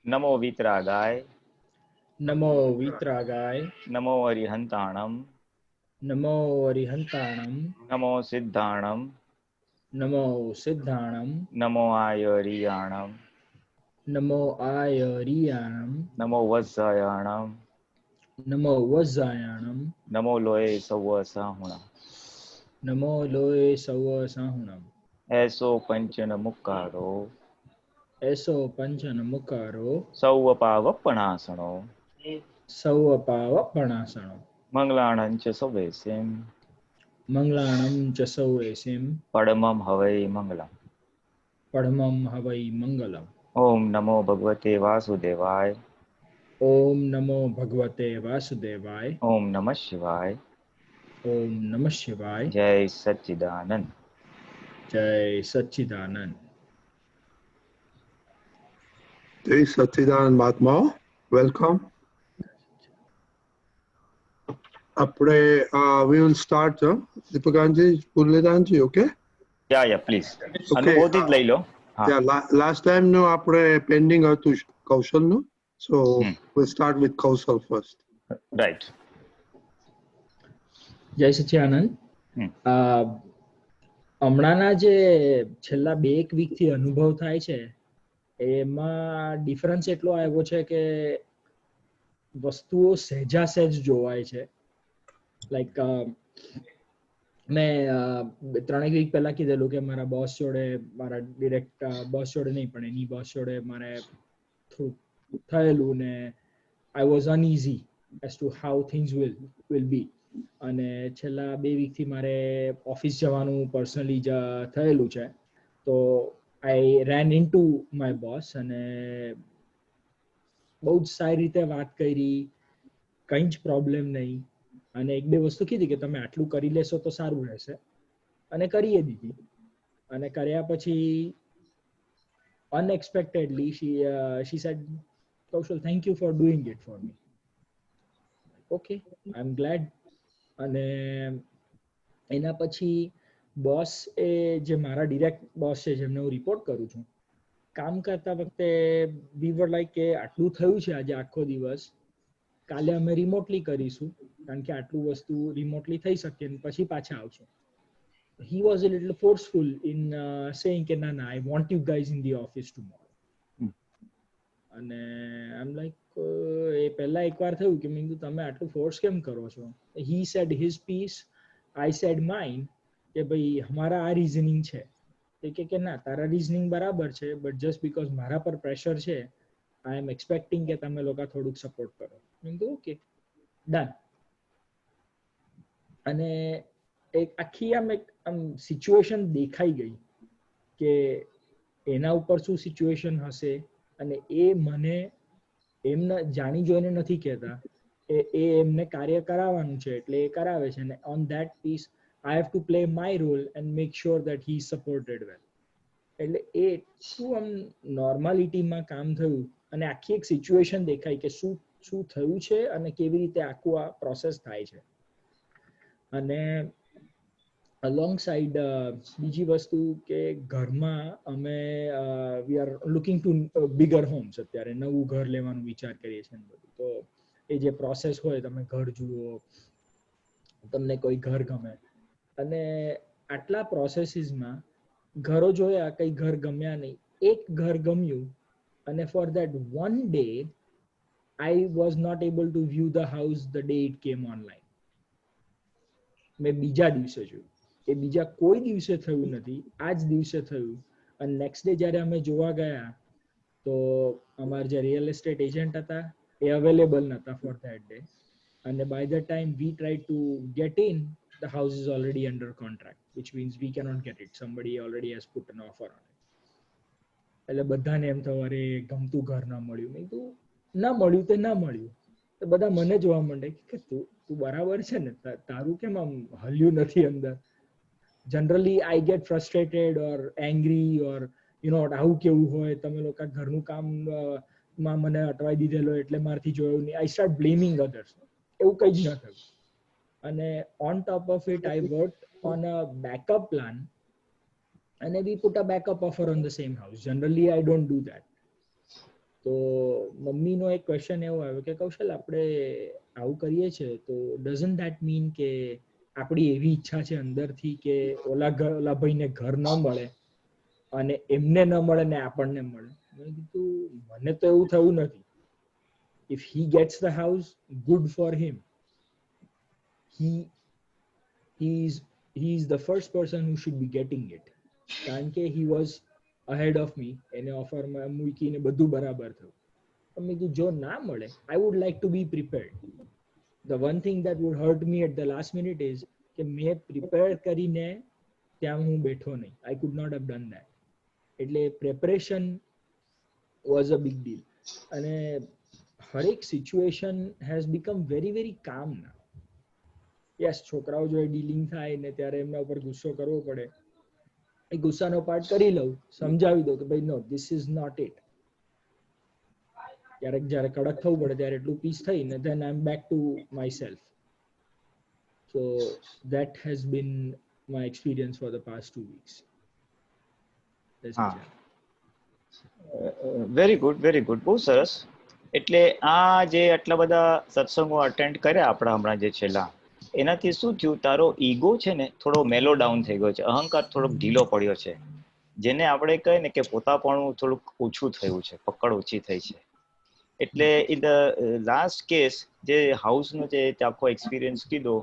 नमो वीतरागाय नमो वीतरागाय नमो अरिहंताणम नमो अरिहंताणम नमो सिद्धाणम नमो सिद्धाणम नमो आयरियाणम नमो आयरियाणम नमो वत्सायाणम नमो वज्जायाणम नमो लोये सव्व साहुणा नमो लोये सव्व साहुणम ऐसो पंचन मुक्कारो ऐसो पंचन मुकारो सव्व पावपणासणो सव्व पावपणासणो मंगलाणं च सवेसिं मंगलाणं च सौवेसिं परमं हवै मंगलम् परमं हवै मंगलम् ओम नमो भगवते वासुदेवाय ओम नमो भगवते वासुदेवाय ओम नमः शिवाय ओम नमः शिवाय जय सच्चिदानंद जय सच्चिदानंद Jai Satchidanand Mahatma, welcome. We will start, Deepakanji, Purledanji, okay? या प्लीज Okay. અનુભૂતિ જ લઈ લો. હા. Yeah, last time no, આપણે pending હતું કૌશલ નું, so we'll start with Kaushal first. Right. જય સચ્ચિદાનંદ. હમણાંના જે છેલ્લા 2 વીક થી અનુભવ થાય છે એમાં ડિફરન્સ એટલો આવ્યો છે કે વસ્તુઓ સહેજા સહેજ જોવાય છે. લાઈક મેં 3 વીક પહેલા કીધેલું કે મારા બોસ જોડે, મારા ડિરેક્ટ બોસ જોડે નહીં પણ એની બોસ જોડે મારે થયેલું ને I was uneasy as two how things will be. અને છેલ્લા 2 વીકથી મારે ઓફિસ જવાનું પર્સનલી થયેલું છે. તો આઈ રેન ઇનટુ માય બોસ અને બહુ જ સારી રીતે વાત કરી, કંઈ જ પ્રોબ્લેમ નહીં. અને 1-2 વસ્તુ કીધી કે તમે આટલું કરી લેશો તો સારું રહેશે અને કરીએ દીધી. અને કર્યા પછી unexpectedly she said, Kaushal, thank you for doing it for me. Okay, I'm glad. અને એના પછી બોસ એ જે મારા ડિરેક્ટ બોસ છે જેમને હું રિપોર્ટ કરું છું, કામ કરતા વખતે વી વર લાઈક કે આટલું થયું છે આજે આખો દિવસ, કાલે અમે રિમોટલી કરીશું કારણ કે આટલું વસ્તુ રિમોટલી થઈ શકે ને પછી પાછા આવશું. he was a little forceful in saying કે ના I want you guys in the office tomorrow. અને આઈ એમ લાઈક એ પહેલા એકવાર થયું કે મેં કીધું તમે આટલું ફોર્સ કેમ કરો છો. he said his piece, I said mine કે ભાઈ અમારા આ રીઝનિંગ છે. કે ના તારા રીઝનિંગ બરાબર છે બટ જસ્ટ બીકોઝ મારા પર પ્રેશર છે આઈ એમ એક્સપેક્ટિંગ કે તમે લોકો થોડુંક સપોર્ટ કરો. મેં કીધું ઓકે ડન. અને એક આખી આમ સિચ્યુએશન દેખાઈ ગઈ કે એના ઉપર શું સિચ્યુએશન હશે અને એ મને એમને જાણી જોઈને નથી કહેતા, એ એમને કાર્ય કરાવવાનું છે એટલે એ કરાવે છે અને on that piece I have to play my role and make sure that he is supported well. એટલે એ શું આમ નોર્માલિટીમાં કામ થયું અને આખી એક સિચ્યુએશન દેખાય કે શું થયું છે અને કેવી રીતે આખું આ પ્રોસેસ થાય છે. અને અલોંગ સાઈડ બીજી વસ્તુ કે ઘરમાં અમે we are looking to bigger homes. અત્યારે નવું ઘર લેવાનું વિચાર કરીએ છીએ બધું. તો એ જે પ્રોસેસ હોય, તમે ઘર જુઓ, તમને કોઈ ઘર ગમે અને આટલા પ્રોસેસીસમાં ઘરો જોયા, કઈ ઘર ગમ્યા નહીં. એક ઘર ગમ્યું અને for that one day I was not able to view the house the day it came online. મેં બીજા દિવસે જોયું. એ બીજા કોઈ દિવસે થયું નથી, આ જ દિવસે થયું. અને નેક્સ્ટ ડે જ્યારે અમે જોવા ગયા તો અમારા જે રિયલ એસ્ટેટ એજન્ટ હતા એ અવેલેબલ નહોતા ફોર ધેટ ડે. અને by the time we try to get in, the house is already under contract, which means we cannot get it. Somebody already has put an offer on it. એટલે બધાને એમ થયું અરે ગમતું ઘર ના મળ્યું. મેં કીધું ના મળ્યું તે ના મળ્યું. તો બધા મને જોવા માંડે કે તું બરાબર છે ને, તારું કેમ આમ હલ્યું નથી અંદર. Generally I get frustrated or angry or આવું કેવું હોય, તમે લોકો ઘરનું કામ માં મને અટવાઈ દીધેલો એટલે મારથી જોયું નહીં. આઈ સ્ટાર્ટ બ્લેમિંગ અધર્સ. એવું કંઈ જ ન થયું. અને on top of it I worked on a backup plan and we put a backup offer on the same house. Generally I don't do that. તો મમ્મીનો એક ક્વેશ્ચન એવો આવ્યો કે કૌશલ આપણે આવું કરીએ છીએ તો ડઝન્ટ ધેટ મીન કે આપણી એવી ઈચ્છા છે અંદરથી કે ઓલા ભાઈને ઘર ન મળે અને એમને ન મળે ને આપણને મળે. મેં કીધું મને તો એવું થયું નથી. If he gets the house, good for him. He is the first person who should be getting it. કારણ કે he was ahead of me. એને ઓફરમાં મૂકીને બધું બરાબર થયું. પણ મેં કીધું જો ના મળે, I would like to be prepared. The one thing that would hurt me at the last minute is કે મેં પ્રિપેર કરીને ત્યાં હું બેઠો નહીં. I could not have done that. એટલે preparation was a big deal. અને હરેક situation has become very very કામ ના. યસ, છોકરાઓ જોડે ડીલિંગ થાય ને ત્યારે એમના ઉપર ગુસ્સો કરવો પડે. એ ગુસ્સાનો પાર્ટ કરી લઉં, સમજાવી દઉં કે ભાઈ no, this is not it. ક્યારેક જ્યારે કડક થવું પડે ત્યારે એટલું પીસ થઈને then I am back to myself. So that has been my experience for the past 2 weeks. Very good, very good, બહુ સરસ. એટલે આ જે આટલા બધા સત્સંગો અટેન્ડ કર્યા આપણા હમણાં જે છેલ્લા, એનાથી શું થયું, તારો ઈગો છે ને થોડો મેલો ડાઉન થઈ ગયો છે, અહંકાર થોડોક ઢીલો પડ્યો છે, જેને આપણે કહીએ ને કે પોતાપણું થોડુંક ઓછું થયું છે, પકડ ઓછી થઈ છે. એટલે ઇન ધ લાસ્ટ કેસ જે હાઉસનો જે આખો એક્સપિરિયન્સ કીધો,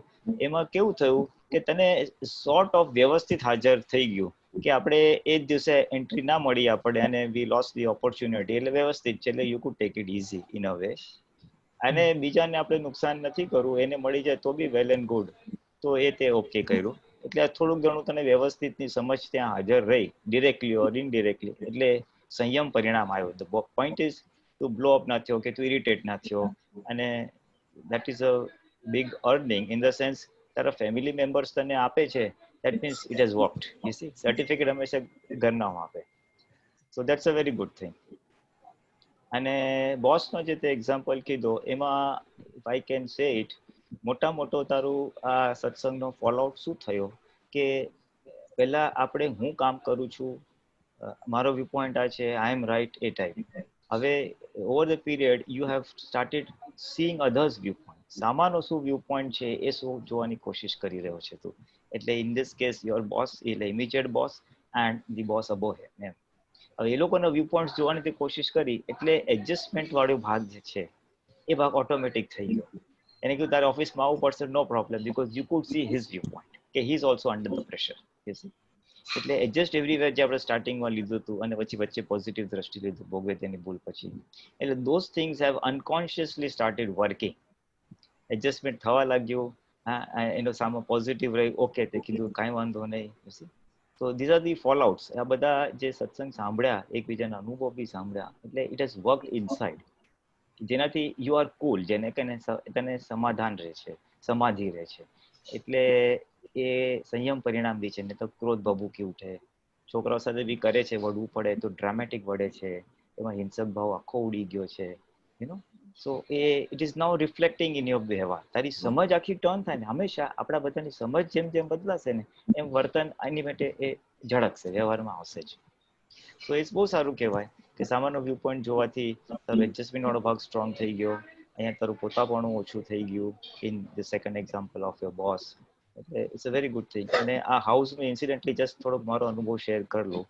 એમાં કેવું થયું કે તને સોર્ટ ઓફ વ્યવસ્થિત હાજર થઈ ગયું કે આપણે એ જ દિવસે એન્ટ્રી ના મળી આપણે અને વી લોસ ધી ઓપોર્ચ્યુનિટી. એટલે વ્યવસ્થિત છે, એટલે you could take it easy in a way. અને બીજાને આપણે નુકસાન નથી કરવું, એને મળી જાય તો બી વેલ એન્ડ ગુડ. તો એ તે ઓકે કર્યું. એટલે થોડુંક ઘણું તને વ્યવસ્થિતની સમજ ત્યાં હાજર રહી, ડિરેક્ટલી ઓર ઇનડિરેક્ટલી, એટલે સંયમ પરિણામ આવ્યું. ધ પોઈન્ટ ઇઝ તું બ્લો અપ ના થયો કે તું ઇરિટેટ ના થયો. અને that is a big earning in the sense તારા ફેમિલી મેમ્બર્સ તને આપે છે, that means it has worked. You see, certificate હંમેશા ઘરના આપે. So that's a very good thing. અને બોસનો જે તે એક્ઝામ્પલ કીધો, એમાં if I can say it, મોટા મોટો તારું આ સત્સંગનો ફોલોઆઉટ શું થયો કે પહેલા આપણે હું કામ કરું છું, મારો વ્યૂ પોઈન્ટ આ છે, આઈ એમ રાઈટ, એ ટાઈપ. હવે over the period you have started seeing others view point. સામાનો શું વ્યૂ પોઈન્ટ છે એ શું જોવાની કોશિશ કરી રહ્યો છે તું. એટલે in this case your boss એટલે immediate boss and the boss above him. એમ હવે એ લોકોના વ્યૂ પોઈન્ટ જોવાની કોશિશ કરી, એટલે એડજસ્ટમેન્ટ વાળો ભાગ જે છે એ ભાગ ઓટોમેટિક થઈ ગયો. એને કીધું તારે ઓફિસમાં આવવું પડશે, no problem, because you could see his view point કે he is also under the pressure. એટલે એડજસ્ટ એવરીવેર જે આપણે સ્ટાર્ટિંગમાં લીધું હતું અને પછી વચ્ચે પોઝિટિવ દ્રષ્ટિ લીધું ભોગવે તેની ભૂલ પછી, એટલે those things have unconsciously started working. Adjustment થવા લાગ્યું, હા, એનો સામે પોઝિટિવ રહી, ઓકે, તે કીધું કાંઈ વાંધો નહીં. તો ધીઝ આર ધી ફોલઆઉટ્સ. આ બધા જે સત્સંગ સાંભળ્યા, એકબીજાના અનુભવ બી સાંભળ્યા, એટલે ઇટ હેઝ વર્કડ ઇનસાઇડ, જેનાથી યુ આર કુલ, જેને કહીને તને સમાધાન રહે છે, સમાધિ રહે છે. એટલે એ સંયમ પરિણામ બી છે. ને તો ક્રોધ ભભૂકી ઉઠે, છોકરાઓ સાથે બી કરે છે, વળવું પડે તો ડ્રામેટિક વળે છે, એમાં હિંસક ભાવ આખો ઉડી ગયો છે, you know. So it is now reflecting in your behaviour. તારી સમજ આખી ટર્ન થાય ને, હંમેશા આપણા બધાની સમજ જેમ જેમ બદલાશે ને એમ વર્તન એની માટે એ ઝળકશે, વ્યવહારમાં આવશે જ. સો એ બહુ સારું કહેવાય કે સામાન્ય વ્યૂ પોઈન્ટ જોવાથી તારો એડજસ્ટમેન્ટ વાળો ભાગ સ્ટ્રોંગ થઈ ગયો, અહીંયા તારું પોતાપણું ઓછું થઈ ગયું in the second example of your boss. એટલે it's a very good thing. અને આ હાઉસમાં ઇન્સિડન્ટલી જસ્ટ થોડોક મારો અનુભવ શેર કરી લઉં.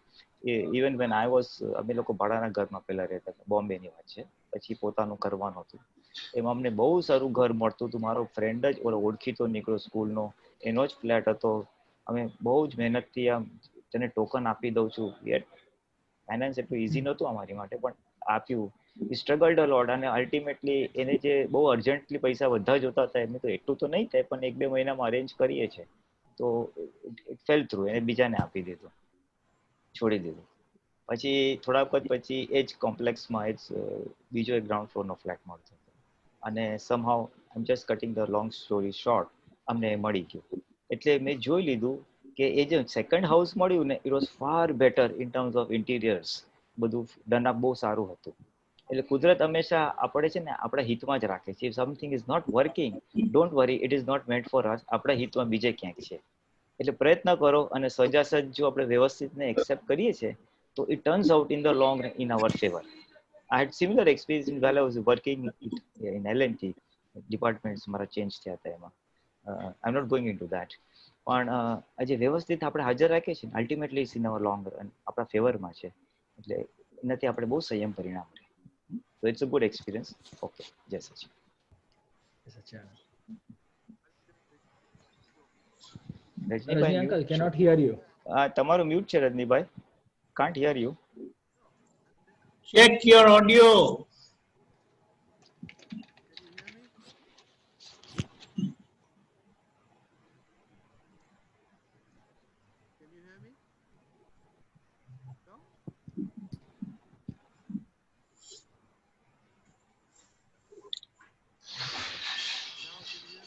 ઇવન વેન આઈ વોઝ, અમે લોકો ભાડાના ઘરમાં પહેલા રહેતા હતા, બોમ્બેની વાત છે, પછી પોતાનું કરવાનું હતું. એમાં અમને બહુ સારું ઘર મળતું હતું. મારો ફ્રેન્ડ જ ઓલો ઓળખીતો નીકળ્યો સ્કૂલનો, એનો જ ફ્લેટ હતો. અમે બહુ જ મહેનતથી આમ તેને ટોકન આપી દઉં છું, યટ ફાઇનાન્સ એટલું ઇઝી નહોતું અમારી માટે, પણ આપ્યું. સ્ટ્રગલ્ડ અ લોટ. અને અલ્ટિમેટલી એને જે બહુ અર્જન્ટલી પૈસા બધા જોતા હતા, એમને તો એટલું તો નહીં થાય, પણ 1-2 મહિનામાં અરેન્જ કરીએ છીએ. તો ઇટ ફેલ થ્રુ, એને બીજાને આપી દીધું, છોડી દીધું. પછી થોડા વખત પછી એ જ કોમ્પ્લેક્સમાં એ જ બીજો એક ગ્રાઉન્ડ ફ્લોરનો ફ્લેટ મળતો હતો. અને સમહાઉ આઈ એમ just cutting the long story short, અમને મળી ગયું. એટલે મેં જોઈ લીધું કે એ જે સેકન્ડ હાઉસ મળ્યું ને, it was far better in terms of interiors. બધું ડન અપ બહુ સારું હતું. એટલે કુદરત હંમેશા આપણે છે ને આપણા હિતમાં જ રાખે છે. Something is not working, don't worry, it is not meant for us. આપણા હિતમાં બીજે ક્યાંક છે. એટલે પ્રયત્ન કરો, અને સજાસજ જો આપણે વ્યવસ્થિતને એક્સેપ્ટ કરીએ છીએ તો it turns out in the long in our favour. I had similar experience in while I was working in L&T departments મારા ચેન્જ થયા હતા એમાં. I'm not going into that. પણ આ જે વ્યવસ્થિત આપણે હાજર રાખીએ છીએ ultimately is in our long run આપણા ફેવરમાં છે, એટલે એનાથી આપણે બહુ સંયમ પરિણામ મળે. So it's a good experience. Okay, yes Sachin. Rajni uncle cannot hear you. તમારું મ્યુટ છે Rajnibhai, can't hear you. Check your audio.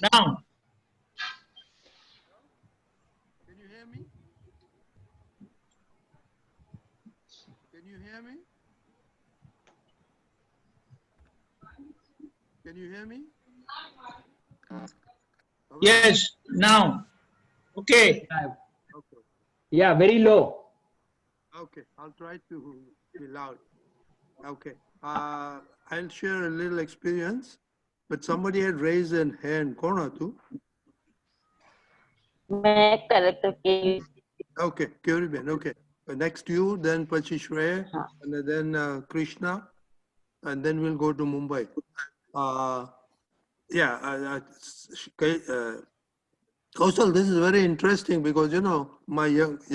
Now. Can you hear me? Can you hear me? Can you hear me? Yes, now. Okay. Okay. Yeah, very low. Okay, I'll try to be loud. Okay. I'll share a little experience, but somebody had raised a hand. Kona tu? Okay, Kyuriben, okay. Next you, then Pachi Shreya, and then Krishna, and then we'll go to Mumbai. Kausal, this is very interesting because, you know, my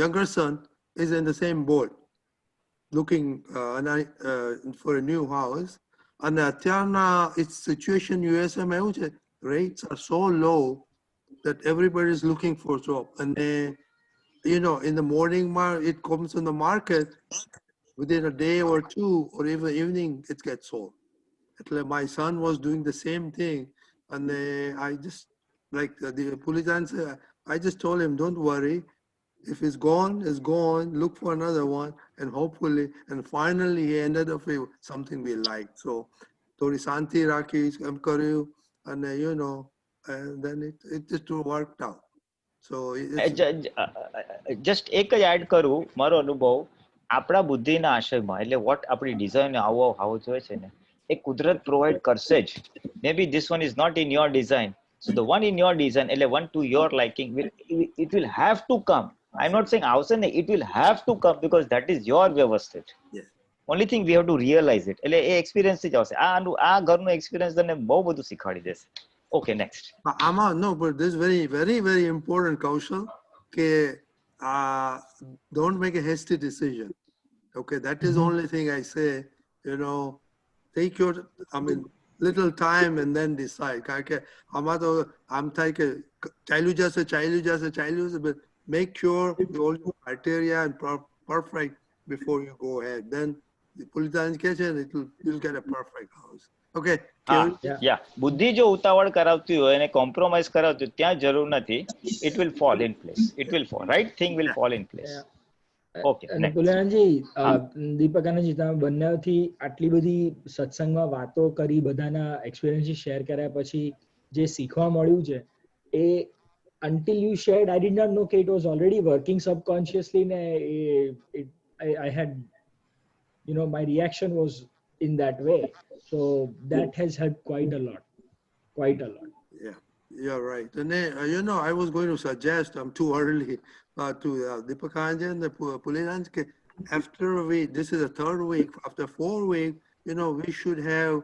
younger son is in the same boat, looking for a new house. And its situation USA rates are so low that everybody is looking for a job. And you know, in the morning, it comes on the market, within a day or two, or even evening, it gets sold. My son was doing the same thing, and I just, like the police answer, I just told him, don't worry. If it's gone, it's gone. Look for another one, and hopefully, and finally, he ended up with something we liked. So, Tori Santi Raki, and you know, and then it just worked out. So just એક જ add કરું મારો અનુભવ આપણા બુદ્ધિના આશયમાં, એટલે vote આપણી design આવો હાઉસ હોય છે ને એ કુદરત પ્રોવાઈડ કરશે જ. May be this one is not in your design, so the one in your design એટલે one to your liking it will have to come. I am not saying આવશે ને, it will have to come because that is your વ્યવસ્થિત. Only thing we have to realise it. એટલે એ એક્સપિરિયન્સથી જ આવશે. આ ઘરનો એક્સપિરિયન્સ તમને બહુ બધું શીખવાડી દેશે. Okay, next. No, but this is very, very, very important, Kaushal. Don't make a hasty decision. Okay, that is the only thing I say. You know, take your, little time and then decide. I'm thinking, but make sure all your criteria and perfect before you go ahead. Then the Pulitans kitchen, you'll get a perfect house. Okay. બુદ્ધિ જો ઉતાવળ કરાવતી હોય અને compromise કરાવતી હોય ત્યાં જરૂર નથી. It will fall in place. It will fall. Right thing will fall in place. Okay. અને પુલરાનજી, દીપક આનંદજી, તમે બંનેથી આટલી બધી સત્સંગમાં વાતો કરી, બધાના એક્સપિરિયન્સીસ શેર કર્યા પછી જે શીખવા મળ્યું છે એ until you shared, I did not know that it was already working subconsciously. I had, you know, my reaction was in that way. So that has helped quite a lot. Yeah, you're right. And you know, I was going to suggest, I'm too early, to Deepak Anand and the Pulitans, after this is the third week, after 4 weeks, you know, we should have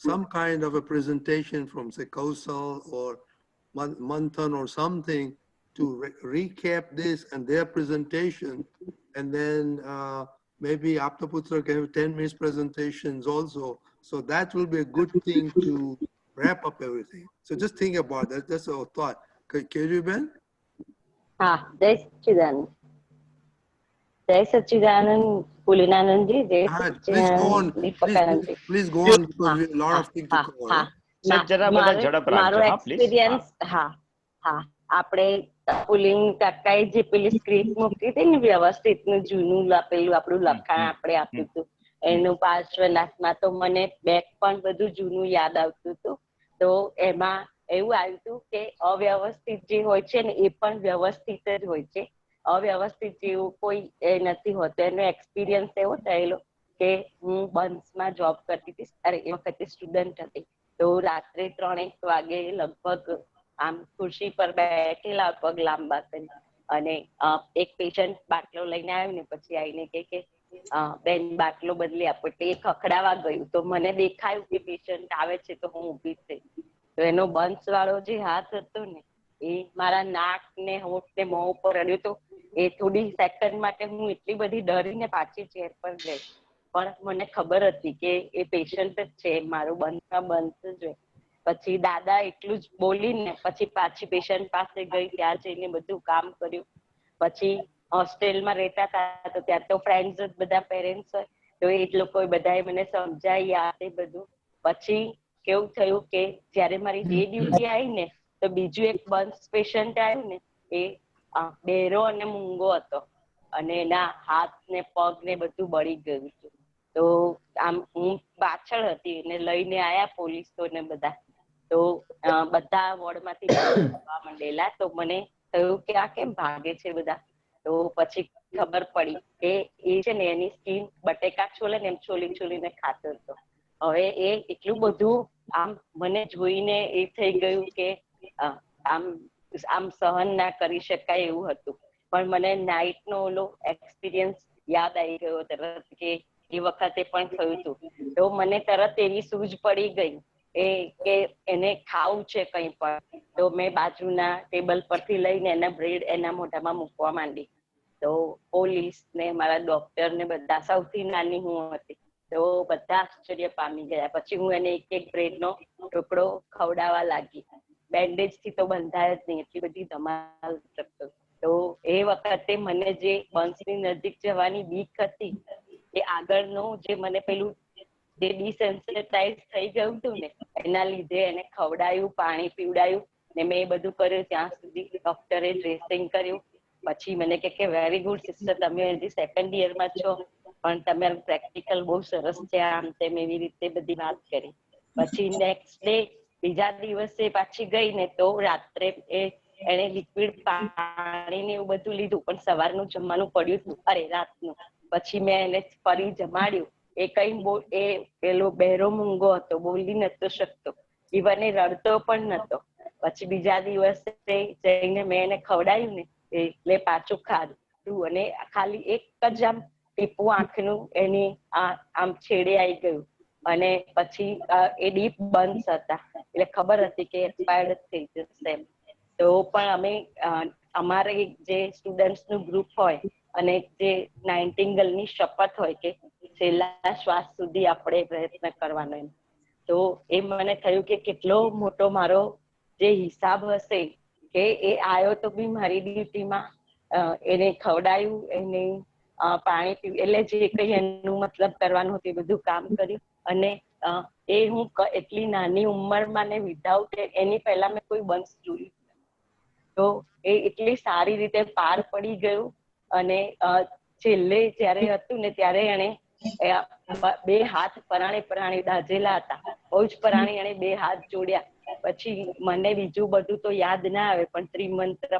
some kind of a presentation from, say, Kausal or Manthan or something to recap this and their presentation. And then maybe Aptaputra can have 10 minutes presentations also. So that will be a good thing to wrap up everything. So just think about that. That's our thought. Kyuriben? Jai Sachidanand. Jai Sachidanand, Pulinanandji. Jai Sachidanand, Deepak Anandji. Please go on because we have a lot of things to cover. મારો experience, આપણે pulling કાકાએ જે પેલી script મૂકી હતી ને વ્યવસ્થિત જૂનું પેલું આપણું લખાણ આપણે આપ્યું હતું એનું પાર્શ્વનાથમાં, તો મને બેક પણ બધું જૂનું યાદ આવતું હતું. તો એમાં એવું આવ્યું હતું કે અવ્યવસ્થિત જે હોય છે ને એ પણ વ્યવસ્થિત જ હોય છે. અવ્યવસ્થિત જેવું કોઈ એ નથી હોતું. એનો એક્સપિરિયન્સ એવો થયેલો કે હું બંસમાં જોબ કરતી હતી, અરે એ વખતે સ્ટુડન્ટ હતી. તો રાત્રે 3-1 વાગે લગભગ આમ ખુરશી પર બેઠેલા, પગ લાંબા કરી, અને એક પેશન્ટ બાટલો લઈને આવ્યું ને પછી આવીને કે બેન બાટલો બદલી આપો. એટલે એ ખખડાવા ગયું તો મને દેખાયું કે પેશન્ટ આવે છે તો હું ઊભી થઈ. તો એનો બંસ વાળો જે હાથ હતો ને એ મારા નાક ને હોઠ ને મોં ઉપર અડ્યો. તો એ થોડી સેકન્ડ માટે હું એટલી બધી ડરીને પાછી ચેર પર ગઈ, પણ મને ખબર હતી કે એ પેશન્ટ જ છે, મારું બંસ જ. પછી દાદા એટલું જ બોલીને પછી પાછી પેશન્ટ પાસે ગઈ, ત્યાં જઈને બધું કામ કર્યું. પછી હોસ્ટેલમાં રહેતા હતા તો ત્યાં તો ફ્રેન્ડ્સ જ બધા પેરેન્ટ્સ હોય, તો એ લોકો બધાએ મને સમજાવી આ તે બધું. પછી કેવું થયું કે જયારે મારી ડે ડ્યુટી આવી ને તો બીજું એક બંસ પેશન્ટ આવ્યું ને, એ બહેરો અને મૂંગો હતો, અને એના હાથ ને પગ ને બધું બળી ગયું હતું. તો આમ હું પાછળ હતી, એને લઈને આયા પોલીસો ને બધા. તો બધા વોર્ડમાંથી ભાગવા માંડેલા. તો મને થયું કે આ કેમ ભાગે છે બધા. તો પછી ખબર પડી કે એ છે ને એની સ્કીન બટેકા છોલે ને એમ છોલીને ખાતો હતો. હવે એ એટલું બધું આમ મને જોઈને એ થઈ ગયું કે આમ સહન ના કરી શકાય એવું હતું. પણ મને નાઇટ નો ઓલો એક્સપિરિયન્સ યાદ આવી ગયો તરત કે એ વખતે પણ થયું હતું. તો મને તરત એવી સૂઝ પડી ગઈ કે એને ખાવું છે કંઈ પણ. તો મેં બાજુના ટેબલ પરથી લઈને એના બ્રેડ એના મોઢામાં મૂકવા માંડી. તો પોલીસ ને મારા ડોક્ટર ને બધા, સૌથી નાની હું હતી, તો બધા આશ્ચર્ય પામી ગયા. પછી હું એને એક બ્રેડ નો ટુકડો ખવડાવવા લાગી. બેન્ડેજ થી તો બંધાય જ નહીં, એટલી બધી ધમાલ કરતો. તો એ વખતે મને જે બંસની નજીક જવાની બીક હતી એ આગળનું જે મને પેલું જે ડિસેન્સિટાઇઝ થઈ ગયું હતું ને એના લીધે એને ખવડાયું, પાણી પીવડાયું ને મેં એ બધું કર્યું. ત્યાં સુધી ડોક્ટરે ડ્રેસિંગ કર્યું. પછી મને કે વેરી ગુડ સિસ્ટર, તમે હજી સેકન્ડ યરમાં છો પણ તમારું પ્રેક્ટિકલ બહુ સરસ છે, આમ તેમ એવી રીતે બધી વાત કરી. પછી નેક્સ્ટ ડે બીજા દિવસે પાછી ગઈ ને તો રાત્રે એને લિક્વિડ પાણી ને એવું બધું લીધું, પણ સવારનું જમવાનું પડ્યું હતું, અરે રાતનું. પછી મેં એને ફરી જમાડ્યું. એ કઈ પેલો બહેરો મૂંગો હતો, બોલી નતો શકતો, ઇવન એ રડતો પણ નતો. પછી બીજા દિવસે જઈને મેં એને ખવડાવ્યું ને એટલે પાછું ખાધું, અને ખાલી એક જ આમ ટીપું આંખનું એની આમ છેડે આવી ગયું. અને પછી એ ડીપ બંસ હતા એટલે ખબર હતી કે એક્સપાયર્ડ થઈ જશે એમ. તો પણ અમે અમારે જે સ્ટુડન્ટ્સ નું ગ્રુપ હોય અને જે નાઇન્ટિંગલની શપથ હોય કે છેલ્લા શ્વાસ સુધી આપણે પ્રયત્ન કરવાનો એમ. તો એ મને થયું કે કેટલો મોટો મારો જે હિસાબ હશે કે એ આવ્યો તો બી મારી ડ્યુટીમાં એને ખવડાયું, એને પાણી પીવું, એટલે જે કઈ એનું મતલબ કરવાનું હતું એ બધું કામ કર્યું. અને એ હું એટલી નાની ઉંમરમાં ને વિધાઉટ એની પહેલા મેં કોઈ બંસ જોયું, તો એ એટલી સારી રીતે પાર પડી ગયું. અને છેલ્લે જયારે હતું ને ત્યારે એને બે હાથ પરાણે દાઝેલા હતા, બહુ જ પરાણે એને બે હાથ જોડ્યા. પછી મને બીજું બધું તો યાદ ના આવે પણ ત્રિમંત્ર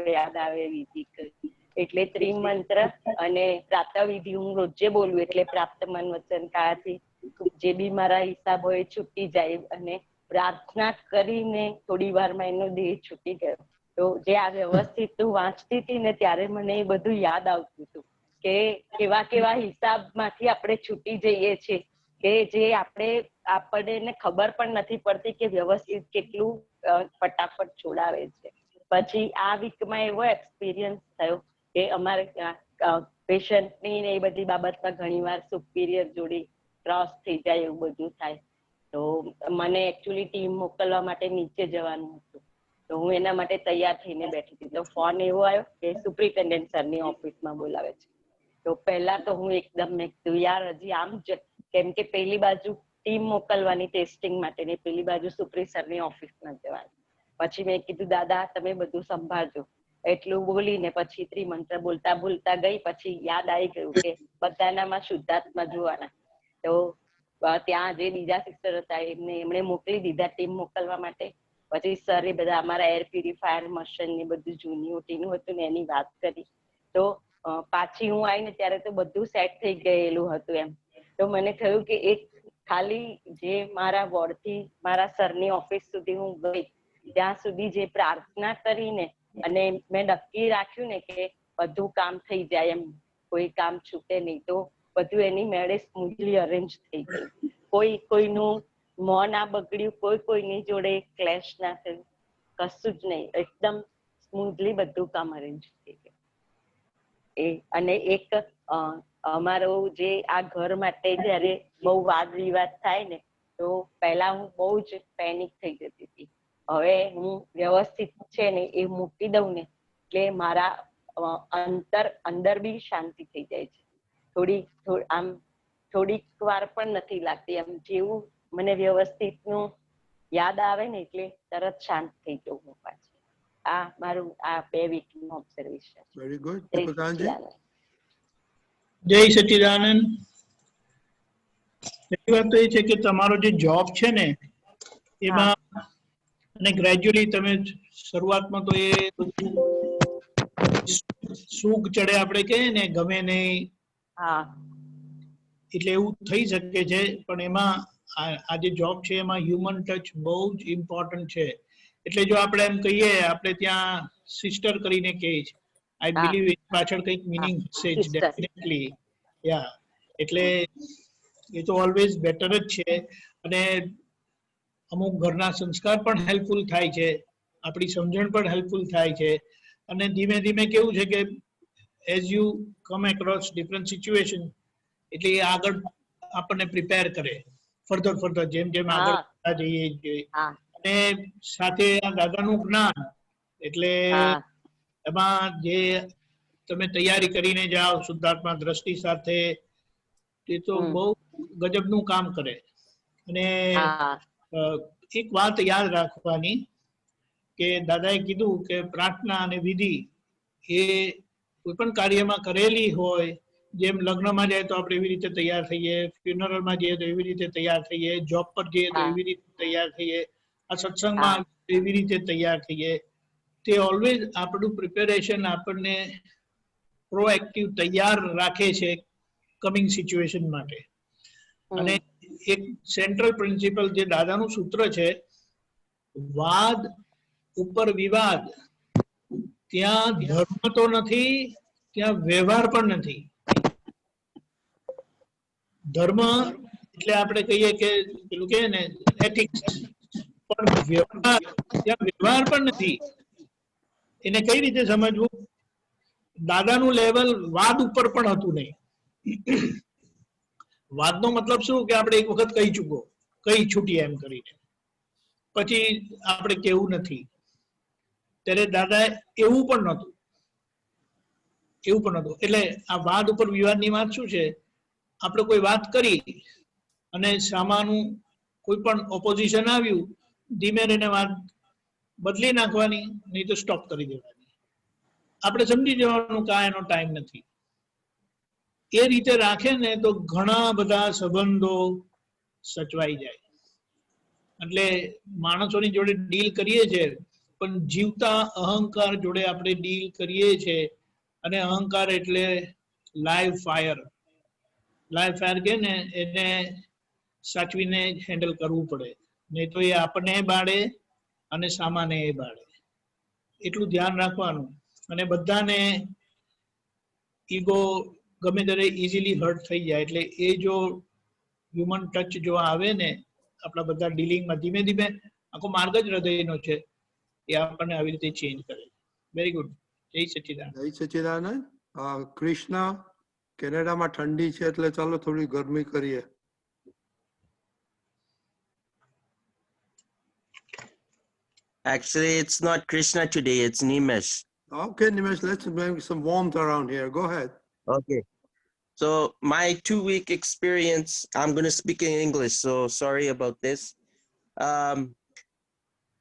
યાદ આવે વિધિ કરી. એટલે ત્રિમંત્ર અને પ્રાતઃવિધિ હું રોજે બોલું, એટલે પ્રાપ્ત મન વચન કાયાથી જે બી મારા હિસાબ હોય છૂટી જાય. અને પ્રાર્થના કરીને થોડી વારમાં એનો દેહ છૂટી ગયો. તો જે આ વ્યવસ્થિત તું વાંચતી હતી ને ત્યારે મને એ બધું યાદ આવતું હતું કે કેવા હિસાબ માંથી આપણે છૂટી જઈએ છીએ કે જે આપણને ખબર પણ નથી પડતી કે વ્યવસ્થિત કેટલું ફટાફટ છોડાવે છે. પછી આ વીકમાં એવો એક્સપિરિયન્સ થયો કે અમારે પેશન્ટની ને એ બધી બાબતમાં ઘણી વાર સુપિરિયર જોડે ક્રોસ થઈ જાય એવું બધું થાય. તો મને એકચ્યુઅલી ટીમ મોકલવા માટે નીચે જવાનું હતું, તો હું એના માટે તૈયાર થઈને બેઠી હતી. તો ફોન એવો આવ્યો કે સુપ્રિન્ટેન્ડન્ટ સરની ઓફિસમાં બોલાવે છે. તો પહેલા તો હું એકદમ મેં કીધું યાર હજી આમ જ, કેમ કે પેલી બાજુ ટીમ મોકલવાની ટેસ્ટિંગ માટે ને પેલી બાજુ સુપ્રી સરની ઓફિસમાં જવાનું. પછી મેં કીધું દાદા તમે બધું સંભાળજો, એટલું બોલીને પછી ત્રિમંત્ર બોલતા ગઈ. પછી યાદ આવી ગયું કે બધાનામાં શુદ્ધાત્મા જોવાના. તો ત્યાં જે બીજા સિસ્ટર હતા એમણે મોકલી દીધા ટીમ મોકલવા માટે. પછી સરે બધા અમારા એર પ્યુરિફાયર મશીન ને બધું જૂની ઓટીનું હતું ને એની વાત કરી. તો પાછી હું આવીને ત્યારે તો બધું સેટ થઈ ગયેલું હતું એમ. તો મને થયું કે એક ખાલી જે મારા વોર્ડથી મારા સરની ઓફિસ સુધી હું ગઈ ત્યાં સુધી જે પ્રાર્થના કરીને અને મેં નક્કી રાખ્યું ને કે બધું કામ થઈ જાય એમ, કોઈ કામ છૂટે નહીં, તો બધું એની મેળે સ્મૂથલી અરેન્જ થઈ ગયું. કોઈનું મોં ના બગડ્યું, કોઈની જોડે ક્લેશ ના થયું, કશું જ નહીં, એકદમ સ્મૂથલી બધું કામ અરેન્જ થઈ ગયું. અને એક અમારો જે આ ઘર માટે જયારે બહુ વાદ વિવાદ થાય ને, તો પહેલા હું બહુ જ પેનિક થઈ જતી હતી. હવે હું વ્યવસ્થિત છે ને એ મૂકી દઉં ને એટલે મારા અંદર બી શાંતિ થઈ જાય છે. થોડીક વાર પણ નથી લાગતી એમ, જેવું મને વ્યવસ્થિત નું યાદ આવે ને એટલે તરત શાંત થઈ જવું હું પાછી. આ મારું આ 2 વીકનું ઓબ્ઝર્વેશન. Very good. જય સચ્ચિદાનંદ. પહેલી વાત તો એ છે કે તમારો જે જોબ છે ને એમાં અને ગ્રેજ્યુઅલી તમે શરૂઆતમાં તો એ સૂગ ચડે આપણે કહીએ ને, ગમે નહીં, એટલે એવું થઈ શકે છે. પણ એમાં આ જે જોબ છે એમાં હ્યુમન ટચ બહુ જ ઇમ્પોર્ટન્ટ છે. એટલે જો આપણે એમ કહીએ, આપણે ત્યાં સિસ્ટર કરીને કહીએ છીએ, આઈ બિલીવ એ પાછળ કંઈક મિનિંગ હશે જ ડેફિનેટલી. યા, એટલે એ તો ઓલવેઝ બેટર જ છે. અને અમુક ઘરના સંસ્કાર પણ હેલ્પફુલ થાય છે, આપણી સમજણ પણ હેલ્પફુલ થાય છે. અને ધીમે ધીમે કેવું છે કે as you come across different situation, એટલે એ આગળ આપણને પ્રિપેર કરે ફર્ધર જેમ જેમ આગળ જઈએ. અને સાથે આ દાદાનું જ્ઞાન, એટલે એમાં જે તમે તૈયારી કરીને જાઓ શુદ્ધાત્મા દ્રષ્ટિ સાથે, તે તો બહુ ગજબનું કામ કરે. અને એક વાત યાદ રાખવાની કે દાદાએ કીધું કે પ્રાર્થના અને વિધિ એ કોઈ પણ કાર્યમાં કરેલી હોય, જેમ લગ્નમાં જાય તો આપણે એવી રીતે તૈયાર થઈએ, ફ્યુનરલમાં જઈએ તો એવી રીતે તૈયાર થઈએ, જોબ પર જઈએ તો એવી રીતે તૈયાર થઈએ, આ સત્સંગમાં એવી રીતે તૈયાર થઈએ. તે ઓલવેઝ આપણું પ્રિપેરેશન આપણને પ્રોએક્ટિવ તૈયાર રાખે છે કમિંગ સિચ્યુએશન માટે. અને એક સેન્ટ્રલ પ્રિન્સિપલ જે દાદાનું સૂત્ર છે, વાદ ઉપર વિવાદ, ત્યાં ધર્મ તો નથી, ત્યાં વ્યવહાર પણ નથી. ધર્મ એટલે આપણે કહીએ કે પેલું કહે ને એથિક્સ, પણ વ્યવહાર, ત્યાં વ્યવહાર પણ નથી. એને કઈ રીતે સમજવું? દાદાનું લેવલ વાદ ઉપર પણ હતું નહીં. વાદનો મતલબ શું કે આપણે એક વખત કહી છૂટીએ એમ કરીને, પછી આપણે કેવું નથી. ત્યારે દાદા એવું પણ નહોતું. એટલે આ વાદ ઉપર વિવાદની વાત શું છે? આપણે કોઈ વાત કરી અને સામાનું કોઈ પણ ઓપોઝિશન આવ્યું, ધીમે રહીને વાત બદલી નાખવાની, નહીં તો સ્ટોપ કરી દેવાની. આપણે સમજી જવાનું કે એનો ટાઈમ નથી. એ રીતે રાખે ને તો ઘણા બધા સંબંધો સચવાઈ જાય. એટલે માણસોની જોડે ડીલ કરીએ છીએ, પણ જીવતા અહંકાર જોડે આપણે ડીલ કરીએ છીએ. અને અહંકાર એટલે લાઈવ ફાયર કે ને, એને સાચવીને હેન્ડલ કરવું પડે, નહીં તો એ આપણને બાળે અને સામાને એ બાળે. એટલું ધ્યાન રાખવાનું. અને બધાને ઈગો ગમે ત્યારે ઇઝીલી હર્ટ થઈ જાય. એટલે એ જો હ્યુમન ટચ જો આવે ને આપણા બધા ડીલિંગમાં, ધીમે ધીમે આખો માર્ગ જ હૃદયનો છે, એ આપણને આવી રીતે ચેન્જ કરે. Very good. જય સચ્ચિદાનંદ. જય સચ્ચિદાનંદ. કૃષ્ણ, કેનેડામાં ઠંડી છે એટલે ચાલો થોડી ગરમી કરીએ. Actually, it's not Krishna today, it's Nimesh. Okay, Nimesh, let's make some warmth around here. Go ahead. Okay. So my 2-week experience, I'm going to speak in English, so sorry about this.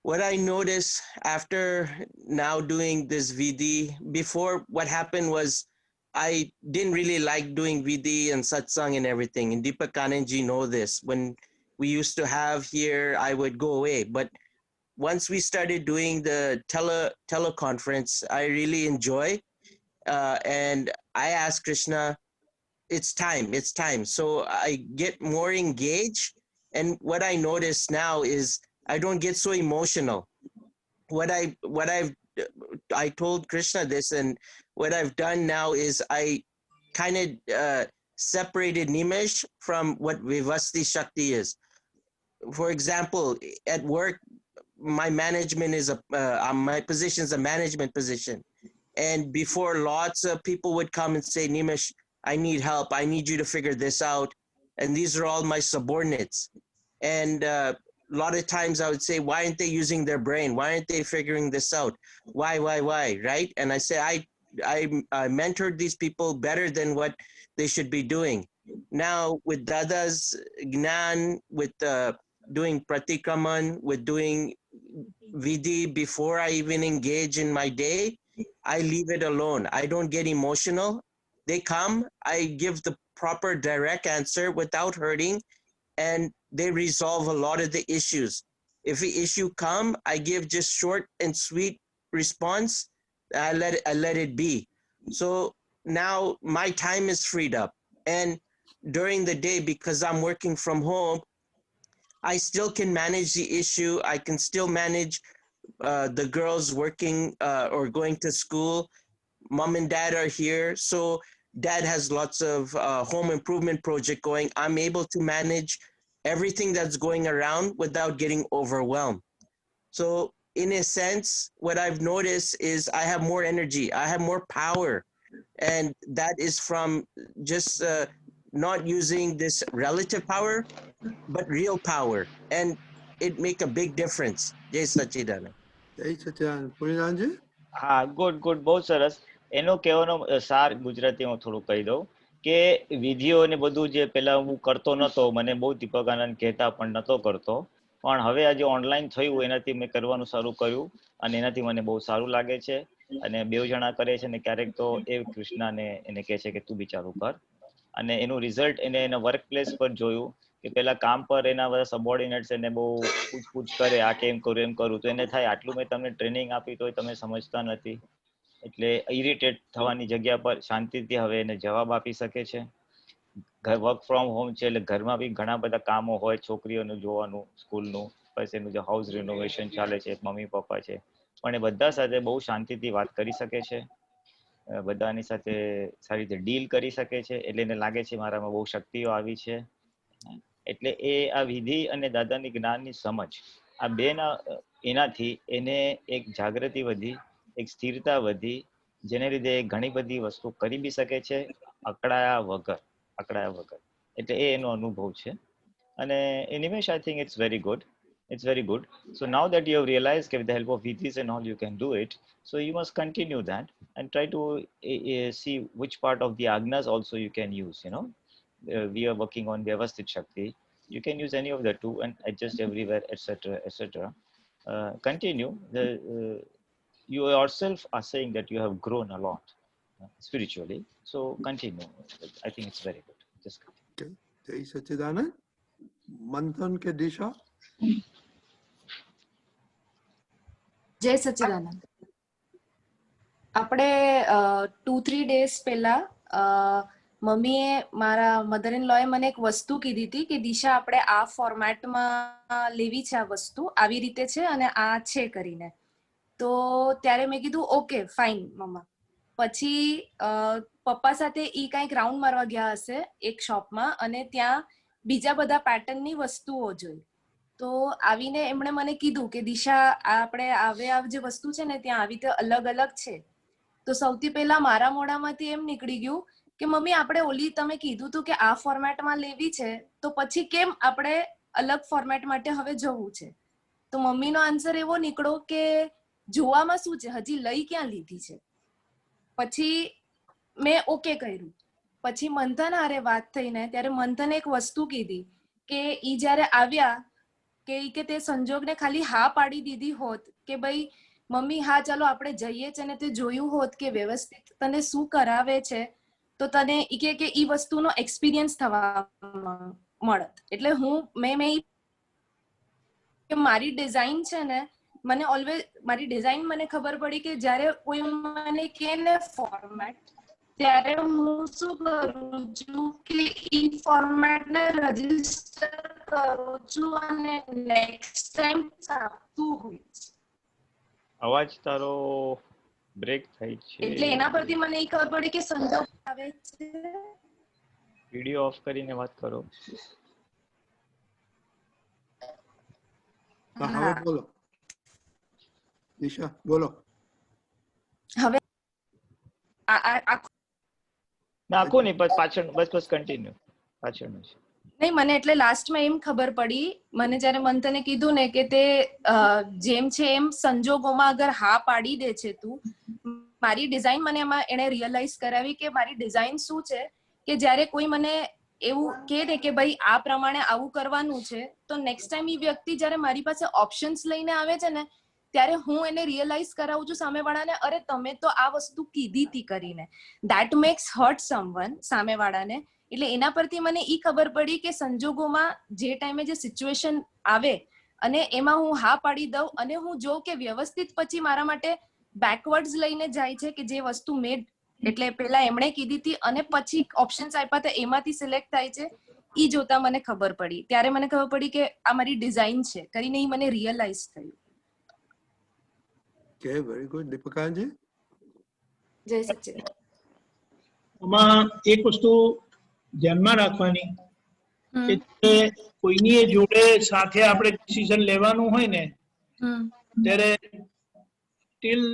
What I noticed after now doing this VD, before what happened was I didn't really like doing VD and satsang and everything. And Deepak Kananji know this. When we used to have here, I would go away. But once we started doing the teleconference, I really enjoy. And I ask Krishna, it's time. So I get more engaged. And what I notice now is I don't get so emotional. I told Krishna this, and what I've done now is I kind of separated Nimesh from what Vivasti Shakti is. For example, at work, my management is my position is a management position. And before, lots of people would come and say, Nimesh, I need help. I need you to figure this out. And these are all my subordinates. And a lot of times I would say, why aren't they using their brain? Why aren't they figuring this out? Why, right? And I say, I mentored these people better than what they should be doing. Now with Dada's Gnan, with doing Pratikraman, with doing Vidhi before I even engage in my day, I leave it alone. I don't get emotional. They come, I give the proper direct answer without hurting, and they resolve a lot of the issues. If the issue come, I give just short and sweet response. I let it be. So now my time is freed up. And during the day, because I'm working from home, I still can manage the issue. I can still manage the girls working or going to school. Mom and dad are here. So dad has lots of home improvement project going. I'm able to manage everything that's going around without getting overwhelmed. So in a sense, what I've noticed is I have more energy. I have more power. And that is from just not using this relative power, but real power. And it make a big difference. Jai Sachidanand. Jai Sachidanand. Purinanji? હા, good બહુ સરસ. એનો કહેવાનો સાર ગુજરાતી હું થોડું કહી દઉં કે વિધિઓ ને બધું જે પેલા હું કરતો નતો, મને બહુ દીપક આનંદ કહેતા પણ નતો કરતો, પણ હવે આજે ઓનલાઈન થયું એનાથી મેં કરવાનું શરૂ કર્યું અને એનાથી મને બહુ સારું લાગે છે. અને બેઉ જણા કરે છે ને ક્યારેક તો એ કૃષ્ણાને એને કહે છે કે તું બી ચાલુ કર. અને એનું રિઝલ્ટ એને એના વર્ક પ્લેસ પર જોયું કે પેલા કામ પર એના બધા સબોર્ડિનેટ્સ એને બહુ પૂછપૂછ કરે, આ કેમ કરું એમ કરું, તો એને થાય આટલું મેં તમને ટ્રેનિંગ આપી તોય તમે સમજતા નથી. એટલે ઇરિટેટ થવાની જગ્યા પર શાંતિથી હવે એને જવાબ આપી શકે છે. વર્ક ફ્રોમ હોમ છે એટલે ઘરમાં બી ઘણા બધા કામો હોય, છોકરીઓનું જોવાનું, સ્કૂલનું, પછી એનું જે હાઉસ રિનોવેશન ચાલે છે, મમ્મી પપ્પા છે, પણ એ બધા સાથે બહુ શાંતિથી વાત કરી શકે છે, બધાની સાથે સારી રીતે ડીલ કરી શકે છે. એટલે એને લાગે છે મારામાં બહુ શક્તિઓ આવી છે. એટલે એ આ વિધિ અને દાદાની જ્ઞાનની સમજ, આ બેના એનાથી એને એક જાગૃતિ વધી, એક સ્થિરતા વધી, જેને લીધે ઘણી બધી વસ્તુ કરી બી શકે છે અકળાયા વગર. એટલે એ એનો અનુભવ છે. અને Nimesh, I think it's very good. So now that you have realized that with the help of vidhis and all you can do it, so you must continue that and try to see which part of the agnas also you can use, we are working on Vyavasthit Shakti. You can use any of the two and adjust everywhere, etc. Continue. You yourself are saying that you have grown a lot spiritually. So continue. I think it's very good. Just continue. Okay. Jai Sachidanand. Manthan ke Disha. જય સચ્ચિદાનંદ. આપણે 2-3 days પહેલા મમ્મીએ, મારા mother in લોએ મને એક વસ્તુ કીધી હતી કે દિશા આપણે આ ફોર્મેટમાં લેવી છે, આ વસ્તુ આવી રીતે છે અને આ છે કરીને. તો ત્યારે મેં કીધું ઓકે ફાઇન મમ્મા. પછી પપ્પા સાથે ઈ કંઈક રાઉન્ડ મારવા ગયા હશે એક શોપમાં અને ત્યાં બીજા બધા પેટર્નની વસ્તુઓ જોઈ. તો આવીને એમણે મને કીધું કે દિશા આપણે આ જે વસ્તુ છે ને ત્યાં આવી રીતે અલગ અલગ છે. તો સૌથી પહેલા મારા મોઢામાંથી એમ નીકળી ગયું કે મમ્મી આપણે ઓલી તમે કીધું હતું કે આ ફોર્મેટમાં લેવી છે, તો પછી કેમ આપણે અલગ ફોર્મેટ માટે હવે જવું છે? તો મમ્મીનો આન્સર એવો નીકળ્યો કે જોવામાં શું છે, હજી લઈ ક્યાં લીધી છે. પછી મેં ઓકે કર્યું. પછી મંથન હારે વાત થઈને ત્યારે મંથને એક વસ્તુ કીધી કે ઈ જ્યારે આવ્યા કે તે સંજોગને ખાલી હા પાડી દીધી હોત કે ભાઈ મમ્મી હા ચાલો આપણે જઈએ છે ને તે જોયું હોત કે વ્યવસ્થિત તને શું કરાવે છે, તો તને કે ઈ વસ્તુનો એક્સપિરિયન્સ થવા મળત. એટલે મેં મારી ડિઝાઇન છે ને, મને ઓલવેઝ મારી ડિઝાઇન મને ખબર પડી કે જ્યારે કોઈ મને કે ને ફોર્મેટ, ત્યારે હું શું કરું છું કે ઈ ફોર્મેટ ને રજીસ્ટર કરું છું અને નેક્સ્ટ ટાઈમ આપતું હોય છે. અવાજ તારો બ્રેક થાય છે. એટલે એના પરથી મને એ ખબર પડી કે સંજોગ આવે છે. વિડિયો ઓફ કરીને વાત કરો. હવે બોલો દિશા, બોલો. હવે નાખો નહીં, પાછળ બસ કન્ટિન્યુ પાછળનું છે. નહીં, મને એટલે લાસ્ટમાં એમ ખબર પડી, મને જ્યારે મંથને કીધું ને કે તે જેમ છે એમ સંજોગોમાં અગર હા પાડી દે છે તું, મારી ડિઝાઇન મને એમાં એણે રિયલાઇઝ કરાવી કે મારી ડિઝાઇન શું છે કે જ્યારે કોઈ મને એવું કહે ને કે ભાઈ આ પ્રમાણે આવું કરવાનું છે, તો નેક્સ્ટ ટાઈમ એ વ્યક્તિ જ્યારે મારી પાસે ઓપ્શન્સ લઈને આવે છે ને, ત્યારે હું એને રિયલાઇઝ કરાવું છું સામેવાળાને, અરે તમે તો આ વસ્તુ કીધી હતી કરીને. ધેટ મેક્સ હર્ટ સમવન, સામેવાળાને. એટલે એના પરથી મને ઈ ખબર પડી કે સંજોગોમાં જે ટાઈમે જે સિચ્યુએશન આવે અને એમાં હું હા પાડી દઉં અને હું જોઉં કે વ્યવસ્થિત પછી મારા માટે બેકવર્ડ્સ લઈને જાય છે કે જે વસ્તુ મેં એટલે પેલા એમણે કીધી હતી અને પછી ઓપ્શન્સ આપ્યા હતા એમાંથી સિલેક્ટ થાય છે, ઈ જોતા મને ખબર પડી. ત્યારે મને ખબર પડી કે આ મારી ડિઝાઇન છે કરીને ઈ મને રિયલાઇઝ થયું. Okay, very good. દીપકાજી, જય સચિદાનંદ. આમાં એક વસ્તુ ધ્યાનમાં રાખવાની કે કોઈની જોડે સાથે આપણે ડિસિઝન લેવાનું હોય ને ત્યારે till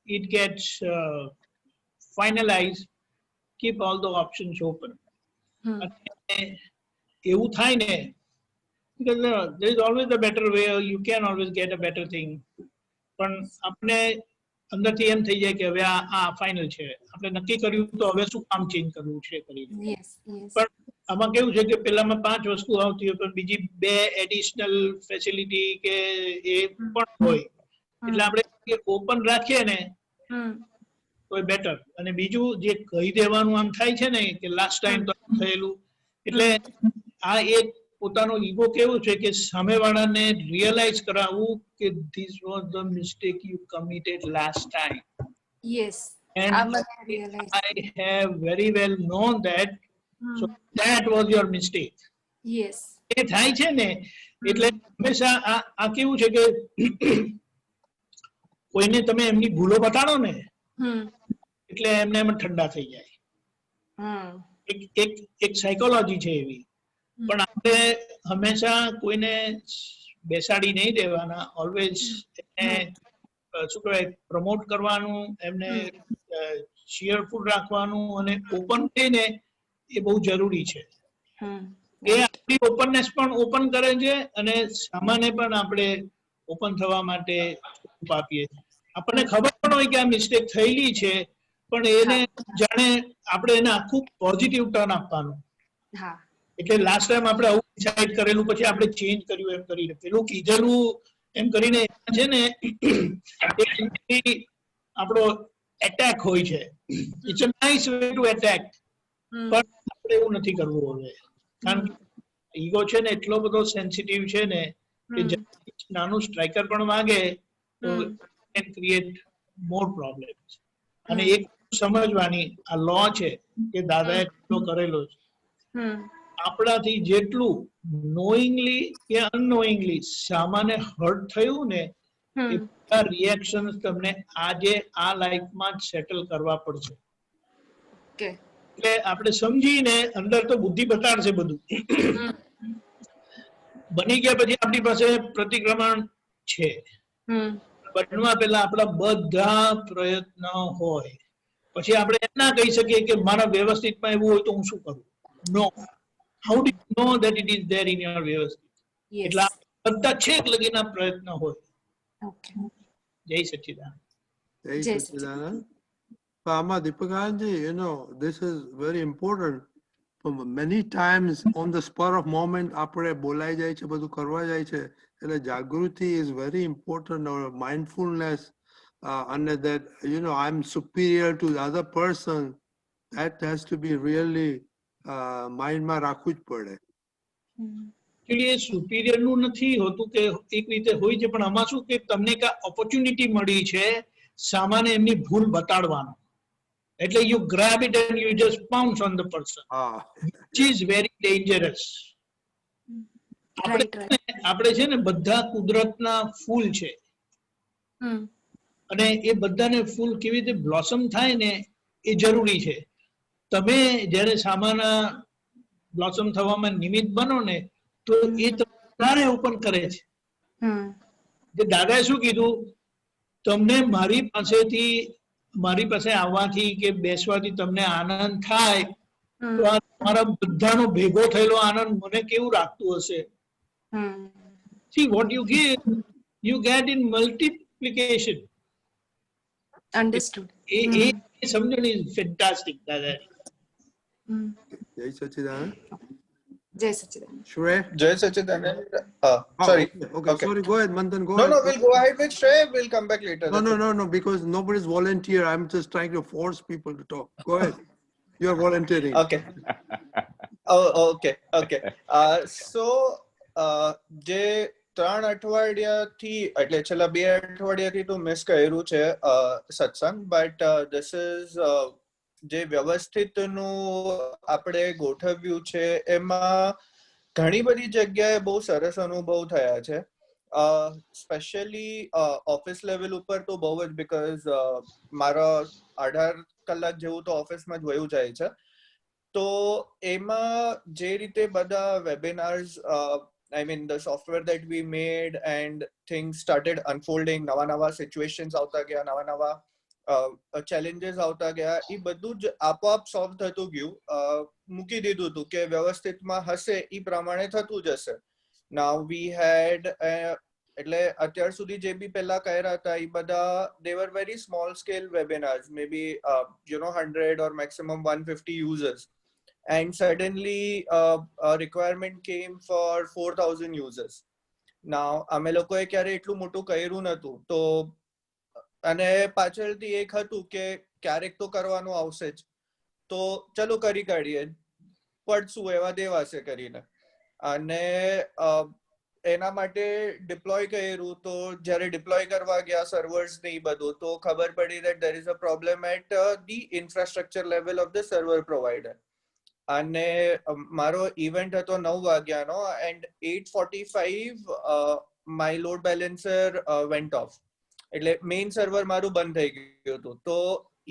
it gets finalized, keep all the options open. એવું થાય ને, because there is always a better way, you can always get a better thing. પણ આપણે અંદરથી એમ થઈ જાય કે હવે આ ફાઇનલ છે, આપણે નક્કી કર્યું તો હવે શું કામ ચેન્જ કરવું છે કરીને. પણ આમાં કેવું છે કે પેલામાં 5 વસ્તુ આવતી હોય પણ બીજી 2 એડિશનલ ફેસિલિટી કે એ પણ હોય, એટલે આપણે ઓપન રાખીએ ને તો બેટર. અને બીજું જે કહી દેવાનું આમ થાય છે ને કે લાસ્ટ ટાઈમ તો થયેલું, એટલે આ એક પોતાનો ઈગો કેવું છે કે સામેવાળાને રિયલાઇઝ કરાવવું કે this was the mistake you committed last time. Yes, and I have very well known that, so that was your mistake. Yes, એ થાય છે ને, એટલે હંમેશા આ કેવું છે કે કોઈને તમે એમની ભૂલો બતાડો ને એટલે એમને એમ ઠંડા થઈ જાય. એક સાયકોલોજી છે એવી. પણ આપણે હંમેશા કોઈને બેસાડી નહીં દેવાના, ઓલવેઝ એને શું કહેવાય પ્રમોટ કરવાનું, એમને ચીયરફુલ રાખવાનું અને ઓપન થઈને એ બહુ જરૂરી છે. એ આપણી ઓપનનેસ પણ ઓપન કરે છે અને સામાન્ય પણ આપણે ઓપન થવા માટે આપીએ છીએ. આપણને ખબર પણ હોય કે આ મિસ્ટેક થયેલી છે, પણ એને જાણે આપણે એને આખું પોઝિટિવ ટર્ન આપવાનું. એટલે લાસ્ટ ટાઈમ આપણે આવું ડિસાઇડ કરેલું પછી આપણે ચેન્જ કર્યું એમ કરીને, પેલું કીધેલું એમ કરીને છે ને આપણો એટેક હોય છે. It's a nice way to attack, પણ આપણે એવું નથી કરવું હવે. કારણ કે ઈગો છે ને એટલો બધો સેન્સિટિવ છે ને કે નાનું સ્ટ્રાઇકર પણ વાગે તો કેન ક્રિએટ મોર પ્રોબ્લેમ્સ. અને એક સમજવાની આ લો છે કે દાદાએ એટલો કરેલો છે, આપણાથી જેટલું નોઈંગલી કે અનનોઈંગલી સામાન્ય હર્ટ થયું ને એ બધા રિએક્શન તમને આજે આ લાઈફમાં જ સેટલ કરવા પડશે. એટલે આપણે સમજીને, અંદર તો બુદ્ધિ બતાડશે બધું, બની ગયા પછી આપણી પાસે પ્રતિક્રમણ છે. બનવા પહેલા આપણા બધા પ્રયત્ન હોય, પછી આપણે એમ ના કહી શકીએ કે મારા વ્યવસ્થિતમાં એવું હોય તો હું શું કરું. નો, how do you know that it is there in your વ્યવસ્થિત? એટલે બધા છેક લગીના પ્રયત્ન હોય. જય સચ્ચિદાનંદ. જય સચ્ચિદાનંદ. Deepakaji, this is very important. Many times on the spur of moment આપણે બોલાઈ જાય છે, બધું કરવા જાય છે, એટલે જાગૃતિ is very important, or mindfulness, and that I'm superior to the other person, that has to be really mind માં રાખવું જ પડે. એ સુપીરિયર નું નથી હોતું કે એક રીતે હોય છે, પણ આમાં શું કે તમને એક ઓપોર્ચ્યુનિટી મળી છે સામાન્ય એમની ભૂલ બતાડવાનું. એટલે you grab it and you just pounce on the person, which is very dangerous. આપણે છે ને બધા કુદરતના ફૂલ છે અને એ બધાને ફૂલ કેવી રીતે બ્લોસમ થાય ને એ જરૂરી છે. તમે જ્યારે સામાના બ્લોસમ થવામાં નિમિત્ત બનો ને તો એ તમારે ઓપન કરે છે. જે દાદાએ શું કીધું, તમને મારી પાસે આવવાથી કે બેસવાથી તમને આનંદ થાય તો આ તમારા બધાનો ભેગો થયેલો આનંદ મને કેવું રાખતું હશે. See what you give, you get in multiplication. Understood. એ સમજણ is fantastic, દાદા. જય સચ્ચિદાનંદ. જય સચ્ચિદાનંદ. Shreya? Jay Sachidanand. Sorry. Okay. Sorry, go ahead, Manthan, go No, ahead. no, we'll go ahead with Shreya. We'll come back later. No, because nobody's volunteer. I'm just trying to force people to talk. Go ahead. You're volunteering. Okay. Okay. So, જે 3 અઠવાડિયાથી એટલે છેલ્લા 2 અઠવાડિયાથી તો miss કર્યું છે સત્સંગ, but this is જે વ્યવસ્થિતનું આપણે ગોઠવ્યું છે એમાં ઘણી બધી જગ્યાએ બહુ સરસ અનુભવ થયા છે. સ્પેશિયલી ઓફિસ લેવલ ઉપર તો બહુ જ, બીકોઝ મારા 18 કલાક જેવું તો ઓફિસમાં જ વયું જાય છે. તો એમાં જે રીતે બધા વેબિનાર્સ, I mean the software that we made and things started unfolding, નવા situations આવતા ગયા, નવા challenges આવતા ગયા, એ બધું જ આપોઆપ સોલ્વ થતું ગયું. મૂકી દીધું હતું કે વ્યવસ્થિતમાં હશે એ પ્રમાણે થતું જશે. Now we had એટલે અત્યાર સુધી જે બી પહેલા કર્યા હતા એ બધા they were very small scale webinars, maybe 100 or maximum 150 users. And suddenly a requirement came for 4,000 users. Now અમે લોકોએ ક્યારે એટલું મોટું કર્યું નતું, તો અને પાછળથી એક હતું કે ક્યારેક તો કરવાનું આવશે જ, તો ચલો કરી કાઢીએ, પડશું એવા દેવાશે કરીને. અને એના માટે ડિપ્લોય કર્યું. તો જ્યારે ડિપ્લોય કરવા ગયા સર્વર્સ ને એ બધું, તો ખબર પડી that there is a problem at the infrastructure level of the server provider. અને મારો ઇવેન્ટ હતો 9 વાગ્યાનો and 8:45 my load balancer went off. એટલે મેઇન સર્વર મારું બંધ થઈ ગયું હતું. તો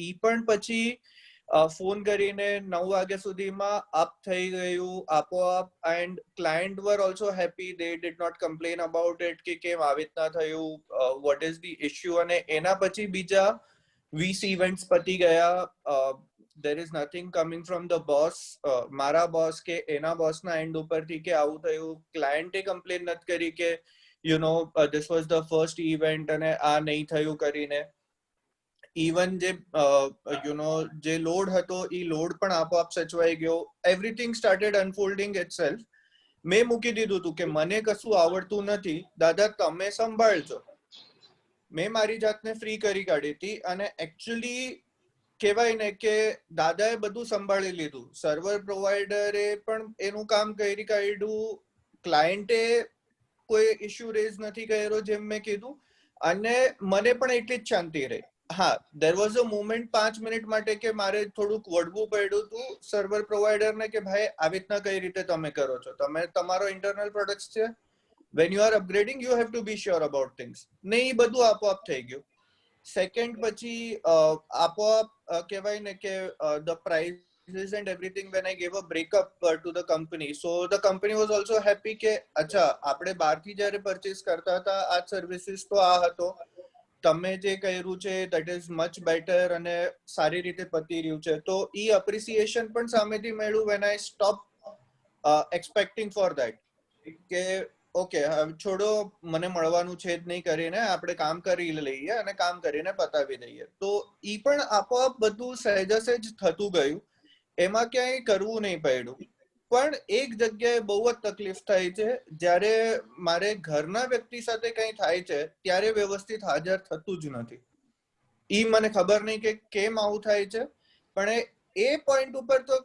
ઈ પણ પછી ફોન કરીને 9 વાગ્યા સુધીમાં અપ થઈ ગયું આપોઆપ. And client were also happy, they did not complain about it કે કેમ આવી રીતના થયું, વોટ ઇઝ ધી ઇશ્યુ. અને એના પછી બીજા 20 ઇવેન્ટ્સ પતી ગયા. there is nothing coming from the boss, મારા boss કે એના boss ના end ઉપરથી કે આવું થયું. client એ complain નત કરી કે this was the first event અને આ નહીં થયું કરીને. even જે load હતો એ load પણ આપોઆપ સચવાઈ ગયો. everything started unfolding itself. મેં મૂકી દીધું હતું કે મને કશું આવડતું નથી, દાદા તમે સંભાળજો. મેં મારી જાતને ફ્રી કરી કાઢી હતી. અને એકચ્યુઅલી કહેવાય ને કે દાદાએ બધું સંભાળી લીધું. સર્વર પ્રોવાઈડરે પણ એનું કામ કરી કાઢ્યું, ક્લાયન્ટે કોઈ ઇશ્યુ રેઝ નથી કર્યો જેમ મેં કીધું, અને મને પણ એટલી જ શાંતિ રહી. હા, there was a moment 5 minute માટે કે મારે થોડુંક વળવું પડ્યું હતું સર્વર પ્રોવાઈડરને કે ભાઈ આવી રીતના કઈ રીતે તમે કરો છો, તમે તમારો ઇન્ટરનલ પ્રોડક્ટ્સ છે, when you are upgrading you have to be sure about things. ને એ બધું આપોઆપ થઈ ગયું. સેકન્ડ પછી આપોઆપ કહેવાય ને કે the prices and everything, when I gave a breakup to the company, so the company was also happy કે અચ્છા આપણે બહારથી જ્યારે પરચેસ કરતા હતા આ સર્વિસીસ તો આ હતો, તમે જે કર્યું છે that is much better અને સારી રીતે પતી રહ્યું છે. તો એ appreciation પણ સામેથી મળ્યું when I stopped expecting for that કે ઓકે છોડો મને મળવાનું છે જ નહીં કરીને આપણે કામ કરી લઈએ અને કામ કરીને પતાવી દઈએ. તો ઈ પણ આપોઆપ બધું સહેજાસહેજ થતું ગયું, એમાં ક્યાંય કરવું નહીં પડ્યું. પણ એક જગ્યાએ બહુ જ તકલીફ થાય છે, જ્યારે મારે ઘરના વ્યક્તિ સાથે કંઈ થાય છે ત્યારે વ્યવસ્થિત હાજર થતું જ નથી. ઈ મને ખબર નહીં કે કેમ આવું થાય છે, પણ એ પોઈન્ટ ઉપર તો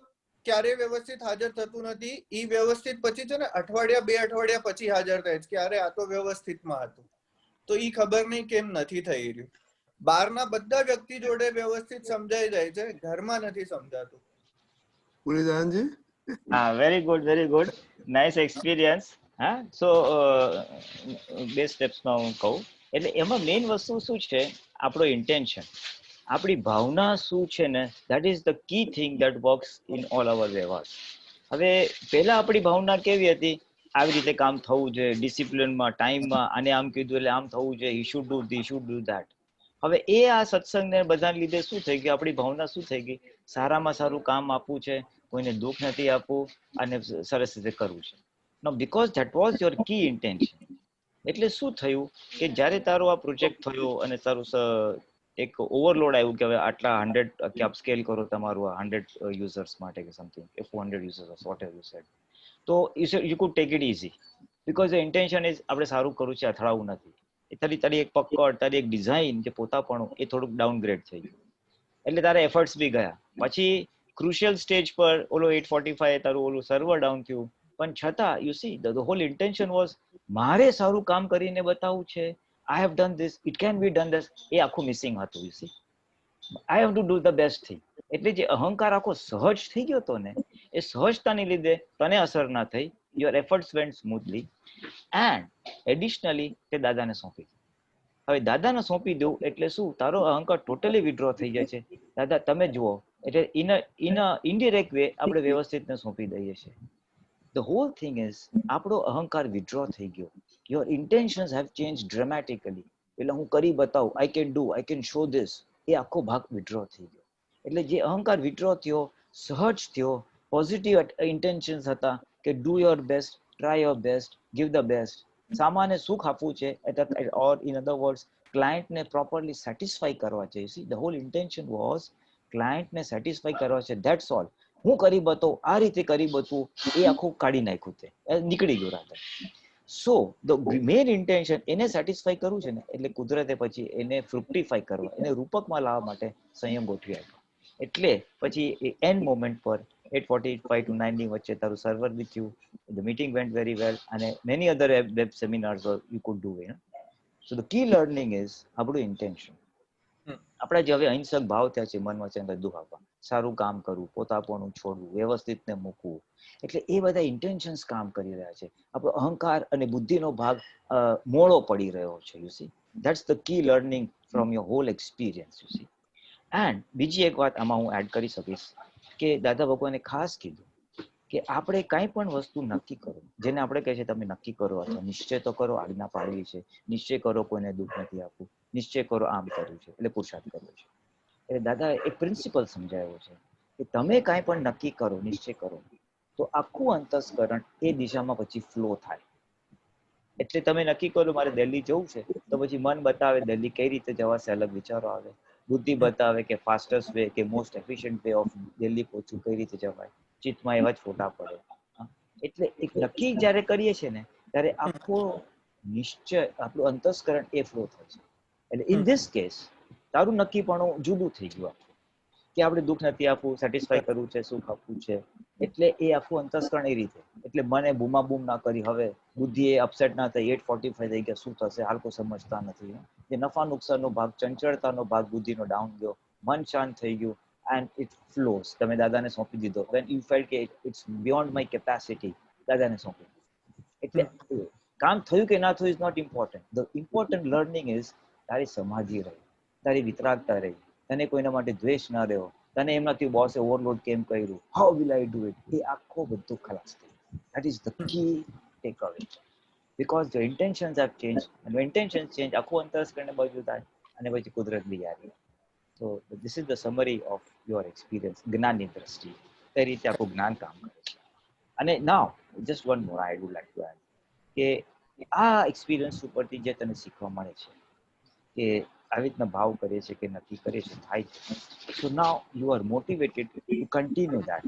ક્યારે વ્યવસ્થિત હાજર થતું નથી. ઈ વ્યવસ્થિત પછી છે ને અઠવાડિયા 2 અઠવાડિયા પછી હાજર થાય છે કે અરે આ તો વ્યવસ્થિતમાં હતું. તો ઈ ખબર નહીં કેમ નથી થઈ રહ્યું. બહારના બધા વ્યક્તિ જોડે વ્યવસ્થિત સમજાઈ જાય છે, ઘરમાં નથી સમજાતું. પુરીદાનજી? Very good, nice experience. હા, સો બે સ્ટેપ્સમાં હું કહું એટલે એમાં મેઇન વસ્તુ શું છે, આપણો ઇન્ટેન્શન, આપણી ભાવના શું છે ને, that is the key thing that works in all our વ્યવહાર. હવે પહેલા આપણી ભાવના કેવી હતી, આવી રીતે કામ થવું જોઈએ, ડિસિપ્લિનમાં, ટાઈમમાં, અને આમ કીધું એટલે આમ થવું જોઈએ, he should do this, should do that. હવે એ આ સત્સંગને બધાને લીધે શું થઈ ગયું, આપણી ભાવના શું થઈ ગઈ, સારામાં સારું કામ આપવું છે, કોઈને દુઃખ નથી આપવું અને સરસ રીતે કરવું છે. No because that was your key intention. એટલે શું થયું કે જ્યારે તારો આ પ્રોજેક્ટ થયો અને તારું એક ઓવરલોડ આવ્યું કે હવે આટલા 100 કે અપસ્કેલ કરો તમારું 100 યુઝર્સ માટે કે something, 400 users, whatever you said, તો you could take it easy because the intention is આપણે સારું કરવું છે, અથડાવવું નથી. તારી એક પકડ, તારી એક ડિઝાઇન, જે પોતાપણું, એ થોડુંક ડાઉનગ્રેડ થઈ ગયું, એટલે તારા એફર્ટ્સ બી ગયા. પછી ક્રુશિયલ સ્ટેજ પર ઓલો 845 તારું ઓલું સર્વર ડાઉન થયું, પણ છતાં you see the whole intention was મારે સારું કામ કરીને બતાવવું છે, I have done this, it can be done this, એ આખું મિસિંગ હતું. You see, I have to do the best thing. એટલે જે અહંકાર આખો સહજ થઈ ગયો હતો ને, એ સહજતાને લીધે તને અસર ના થઈ, your efforts went smoothly. And additionally તે દાદાને સોંપી. હવે દાદાને સોંપી દઉં એટલે શું, તારો અહંકાર ટોટલી વિડ્રો થઈ જાય છે. દાદા તમે જુઓ, એટલે ઇન ઇનડિરેક્ટ વે આપણે વ્યવસ્થિતને સોંપી દઈએ છીએ. ધ હોલ થિંગ ઇઝ આપણો અહંકાર વિડ્રો થઈ ગયો, your intentions have change dramatically. એટલે હું કરી બતાવું, I can do, I can show this, એ આખો ભાગ વિડ્રો થઈ ગયો. એટલે જે અહંકાર વિડ્રો થયો, સહજ થયો, પોઝિટિવ ઇન્ટેન્શન્સ હતા કે do your best, try your best, give the best, સામાન્ય સુખ આપવું છે, ઓર ઇન અધર વર્ડ્સ ક્લાયન્ટને પ્રોપરલી સેટિસ્ફાઈ કરવા છે. See the whole intention was ક્લાયન્ટને સેટિસ્ફાઈ કરવા છે, ધેટ્સ ઓલ. હું કરી બતાવું, આ રીતે કરી બતાવું, એ આખું કાઢી નાખ્યું, તે નીકળી ગયું રાતે. સો ધ મેઇન ઇન્ટેન્શન એને સેટિસ્ફાઈ કરવું છે ને, એટલે કુદરતે પછી એને ફ્રુક્ટિફાઈ કરવા, એને રૂપકમાં લાવવા માટે સંયમ ગોઠવી આપ્યો. એટલે પછી એન્ડ મોમેન્ટ પર 8:45 to 9 ની વચ્ચે તારું સર્વર બી થયું, the meeting went very well, and many other web seminars you could do, you know. So the key learning is આપણું ઇન્ટેન્શન. આપણે જે હવે અહિંસક ભાવ થયા છે, મનમાં છે દુઃખ આપવા, સારું કામ કરવું, પોતાપણું છોડવું, વ્યવસ્થિતને મૂકવું, એટલે એ બધા ઇન્ટેન્શન્સ કામ કરી રહ્યા છે. આપણો અહંકાર અને બુદ્ધિનો ભાગ મોળો પડી રહ્યો છે. You see, that's the key learning from your whole experience. You see, and બીજી એક વાત આમાં હું એડ કરી શકીશ કે દાદા ભગવાને ખાસ કીધું કે આપણે કાંઈ પણ વસ્તુ નક્કી કરો, જેને આપણે કહે છે તમે નક્કી કરો, અથવા નિશ્ચય તો કરો, આજ્ઞા પાડવી છે, નિશ્ચય કરો કોઈને દુઃખ નથી આપવું, નિશ્ચય કરો આમ કરવું છે, એટલે પુરુષાર્થ કરવો છે. એટલે દાદા એક પ્રિન્સિપલ સમજાવ્યો છે કે તમે કાંઈ પણ નક્કી કરો, નિશ્ચય કરો, તો આખું અંતસ્કરણ એ દિશામાં પછી ફ્લો થાય. એટલે તમે નક્કી કરો મારે દિલ્હી જવું છે, તો પછી મન બતાવે દિલ્હી કઈ રીતે જવાશે, અલગ વિચારો આવે. બુદ્ધિ બતાવે કે ફાસ્ટેસ્ટ વે કે most efficient way of Delhi પહોંચવું કઈ રીતે જવાય, ચિત્તમાં એવા જ ફોટા પડે. એટલે એક નક્કી જ્યારે કરીએ છીએ ને, ત્યારે આખો નિશ્ચય, આપણું અંતસ્કરણ એ ફ્લો થાય છે. એટલે ઇન ધીસ કેસ તારું નક્કીપણું જુદું થઈ ગયું, કે આપણે દુઃખ નથી આપવું, સેટિસ્ફાઈ કરવું છે, સુખ આપવું છે. એટલે એ આખું અંતસ્કરણ એ રીતે. એટલે મને બૂમાબૂમ ના કરી, હવે બુદ્ધિ એ અપસેટ ના થઈ, 8:45 થઈ ગયા, શું થશે, હાલકો સમજતા નથી. જે નફા નુકસાનનો ભાગ, ચંચળતાનો ભાગ બુદ્ધિનો ડાઉન ગયો, મન શાંત થઈ ગયું, એન્ડ ઇટ ફ્લોઝ. તમે દાદાને સોંપી દીધો, વેન યુ ફેલ્ટ કે ઇટ્સ બિયોન્ડ માય કેપેસિટી, દાદાને સોંપી. એટલે કામ થયું કે ના થયું is not important. The important learning is તારી સમાધિ રહી, તારી વિતરાગતા રહી, તને કોઈના માટે દ્વેષ ના રહ્યો, તને એમ નથી બોસે ઓવરલોડ કેમ કર્યું, how will I do it, એ આખો બધું ખલાસ થયું. That is the key takeaway. Because your intentions have changed, and when intentions change, આખું અંતસ્કરણ બાજુ થાય, અને પછી કુદરત બી આવી. So this is the summary of your experience, જ્ઞાનની દ્રષ્ટિએ કઈ રીતે આખું જ્ઞાન કામ કરે છે. અને now just one more I would like to add કે આ એક્સપિરિયન્સ ઉપરથી જે તને શીખવા મળે છે કે આવી રીતના ભાવ કરે છે કે નક્કી કરે છે, થાય છે. So now you are motivated to continue that.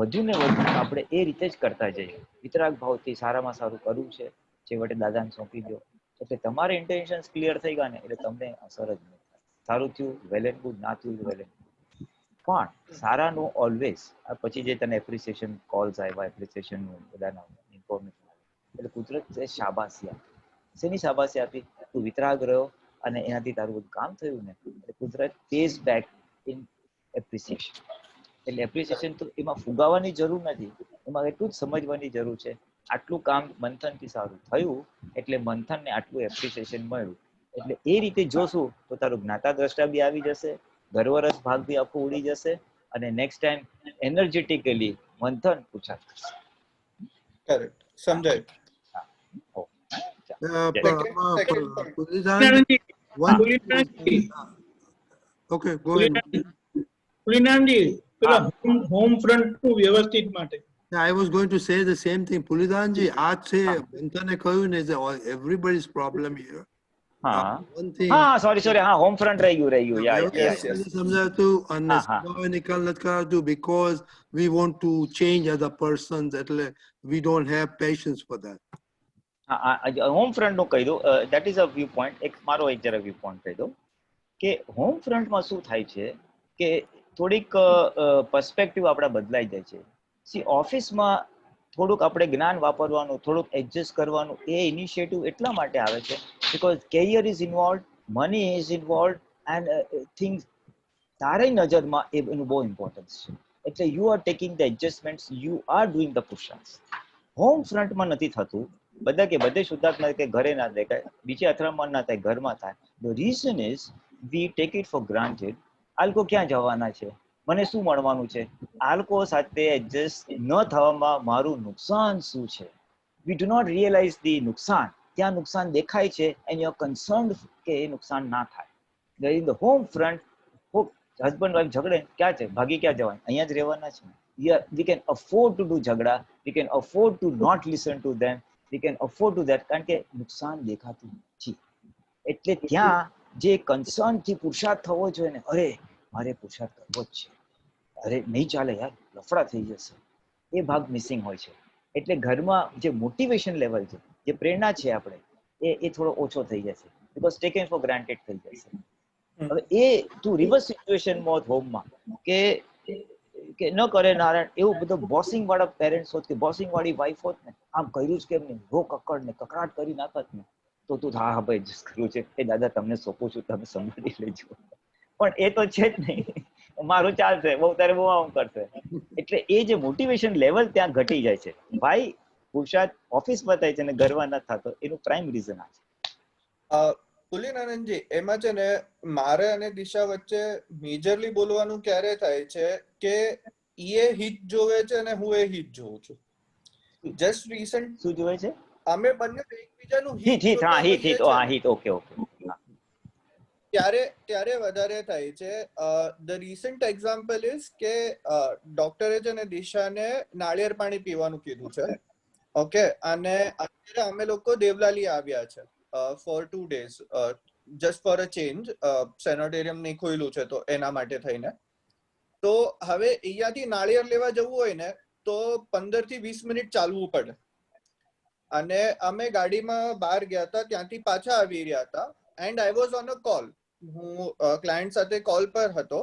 વધુ ને વધુ આપણે એ રીતે જ કરતા જઈએ, વિતરાગ ભાવથી સારામાં સારું કરવું છે, છેવટે દાદાને સોંપી દો. એટલે તમારા ઇન્ટેન્શન્સ ક્લિયર થઈ ગયા ને, એટલે તમને અસર જ નહીં થાય. સારું થયું વેલ એન્ડ ગુડ, ના થયું વેલ એન્ડ ગુડ. પણ સારાનું ઓલવેઝ, પછી જે તને એપ્રિસિએશન કોલ્સ આવ્યા, એપ્રિસિએશન બધાના ઇન્ફોર્મેશન આવી, એટલે કુદરત શાબાશી આપી. શેની શાબાશી આપી? તું વિતરાગ રહ્યો અને એનાથી તારું બધું કામ થયું ને, એટલે કુદરત pays back in appreciation. એટલે એપ્રિસિએશન તો એમાં ફુગાવાની જરૂર નથી, એમાં એટલું જ સમજવાની જરૂર છે, આટલું કામ મંથનથી સારું થયું એટલે મંથનને આટલું એપ્રિસિએશન મળ્યું. એટલે એ રીતે જોશું તો તારું જ્ઞાતા દ્રષ્ટા બી આવી જશે, ગર્વરસ ભાગ બી આખું ઉડી જશે, અને નેક્સ્ટ ટાઈમ એનર્જેટિકલી મંથન પૂછા થશે. કરેક્ટ, સમજાય. Okay, go ahead. પુલિનાનજી, પેલા હોમ ફ્રન્ટ નું વ્યવસ્થિત માટે. Yeah, I was going to say the same thing. Pulidanji, આજ છે બંતને કહ્યું ને, everybody's problem here. one thing. sorry, home front રહી ગયું. Yes. સમજાતું અને સમજાવવા નિકાલ નથી કરાતું because we want to change other persons, એટલે we don't have patience for that. Home front નું કહી દઉં, that is a view point. મારો એક જરા વ્યૂ પોઈન્ટ કહી દઉં કે હોમ ફ્રન્ટમાં શું થાય છે કે થોડીક પર્સપેક્ટિવ આપણા બદલાઈ જાય છે. સી ઓફિસમાં થોડુંક આપણે જ્ઞાન વાપરવાનું, થોડુંક એડજસ્ટ કરવાનું, એ ઇનિશિયેટિવ એટલા માટે આવે છે because career is involve, money is involve and things તારી નજરમાં એનું બહુ ઇમ્પોર્ટન્સ છે. એટલે you are taking the adjustments, you are doing the pushups. Home ફ્રન્ટમાં નથી થતું. બધે શુદ્ધાત્મા કે ઘરે ના દેખાય, બીજે અથડામણ ના થાય, ઘરમાં થાય. The reason is we take it four granted. આ લોકો ક્યાં જવાના છે, મને શું મળવાનું છે, આ લોકો સાથે એડજસ્ટ ન થવામાં મારું નુકસાન શું છે. We do not realise the નુકસાન. ત્યાં નુકસાન દેખાય છે એન્ડ યુ આર કન્સર્ન્ડ કે એ નુકસાન ના થાય. In the home front husband wife ઝઘડે, ક્યાં છે, ભાગી ક્યાં જવાય, અહીંયા જ રહેવાના છે. We can afford to do ઝઘડા, we can afford to not listen to them, we can afford to that, કારણ કે નુકસાન દેખાતું નથી. એટલે ત્યાં જે કન્સર્ન થી પુરુષાર્થ થવો જોઈએ ને, અરે મારે પુરુષાર્થ કરવો જ છે, અરે નહીં ચાલે યાર, લફડા થઈ જશે, એ ભાગ મિસિંગ હોય છે. એટલે ઘરમાં જે મોટિવેશન લેવલ છે, જે પ્રેરણા છે આપણે, એ થોડો ઓછો થઈ જશે બીકોઝ ટેકન ફોર ગ્રાન્ટેડ થઈ જશે. હવે એ તું રિવર્સ સિચ્યુએશનમાં હોમમાં કે ન કરે નારાયણ, એવું બધું બોસિંગ વાળા પેરેન્ટ્સ હોત કે બોસિંગ વાળી વાઈફ હોત ને, આમ કર્યું જ કેમ નહીં, રો કકડ ને કકડાટ કરી નાખત ને, તો તું હા ભાઈ એડજસ્ટ કરવું છે, એ દાદા તમને સોંપું છું, તમે સંભાળી લેજો. પણ એ તો છે જ નહીં, મારું ચાલશે, બહુ તારે બહુ આમ કરશે. એટલે એ જે મોટિવેશન લેવલ ત્યાં ઘટી જાય છે. ભાઈ પુરુષાર્થ ઓફિસમાં થાય છે ને ઘરમાં ન થતો, એનું પ્રાઇમ રીઝન આ છે. પુલિનાનંદજી, એમાં છે ને મારે અને દિશા વચ્ચે મેજરલી બોલવાનું ક્યારે થાય છે કે એ હિત જોવે છે અને હું એ હિત જોઉં છું. જસ્ટ રીસન્ટ શું જોવે છે? અમે બંને એકબીજાનું હિત ઓકે ત્યારે વધારે થાય છે. ધ રીસન્ટ એક્ઝામ્પલ ઇઝ કે ડોક્ટરે છે ને દિશાને નાળિયેર પાણી પીવાનું કીધું છે. ઓકે, અને અત્યારે અમે લોકો દેવલાલી આવ્યા છે for 2 days, just for a change. Sanatorium નહીં ખોલ્યું છે તો એના માટે થઈને. તો હવે અહીંયાથી નાળિયેર લેવા જવું હોય ને તો 15 થી 20 મિનિટ ચાલવું પડે. અને અમે ગાડીમાં બહાર ગયા હતા, ત્યાંથી પાછા આવી રહ્યા હતા and I was on a call. હું ક્લાયન્ટ સાથે કોલ પર હતો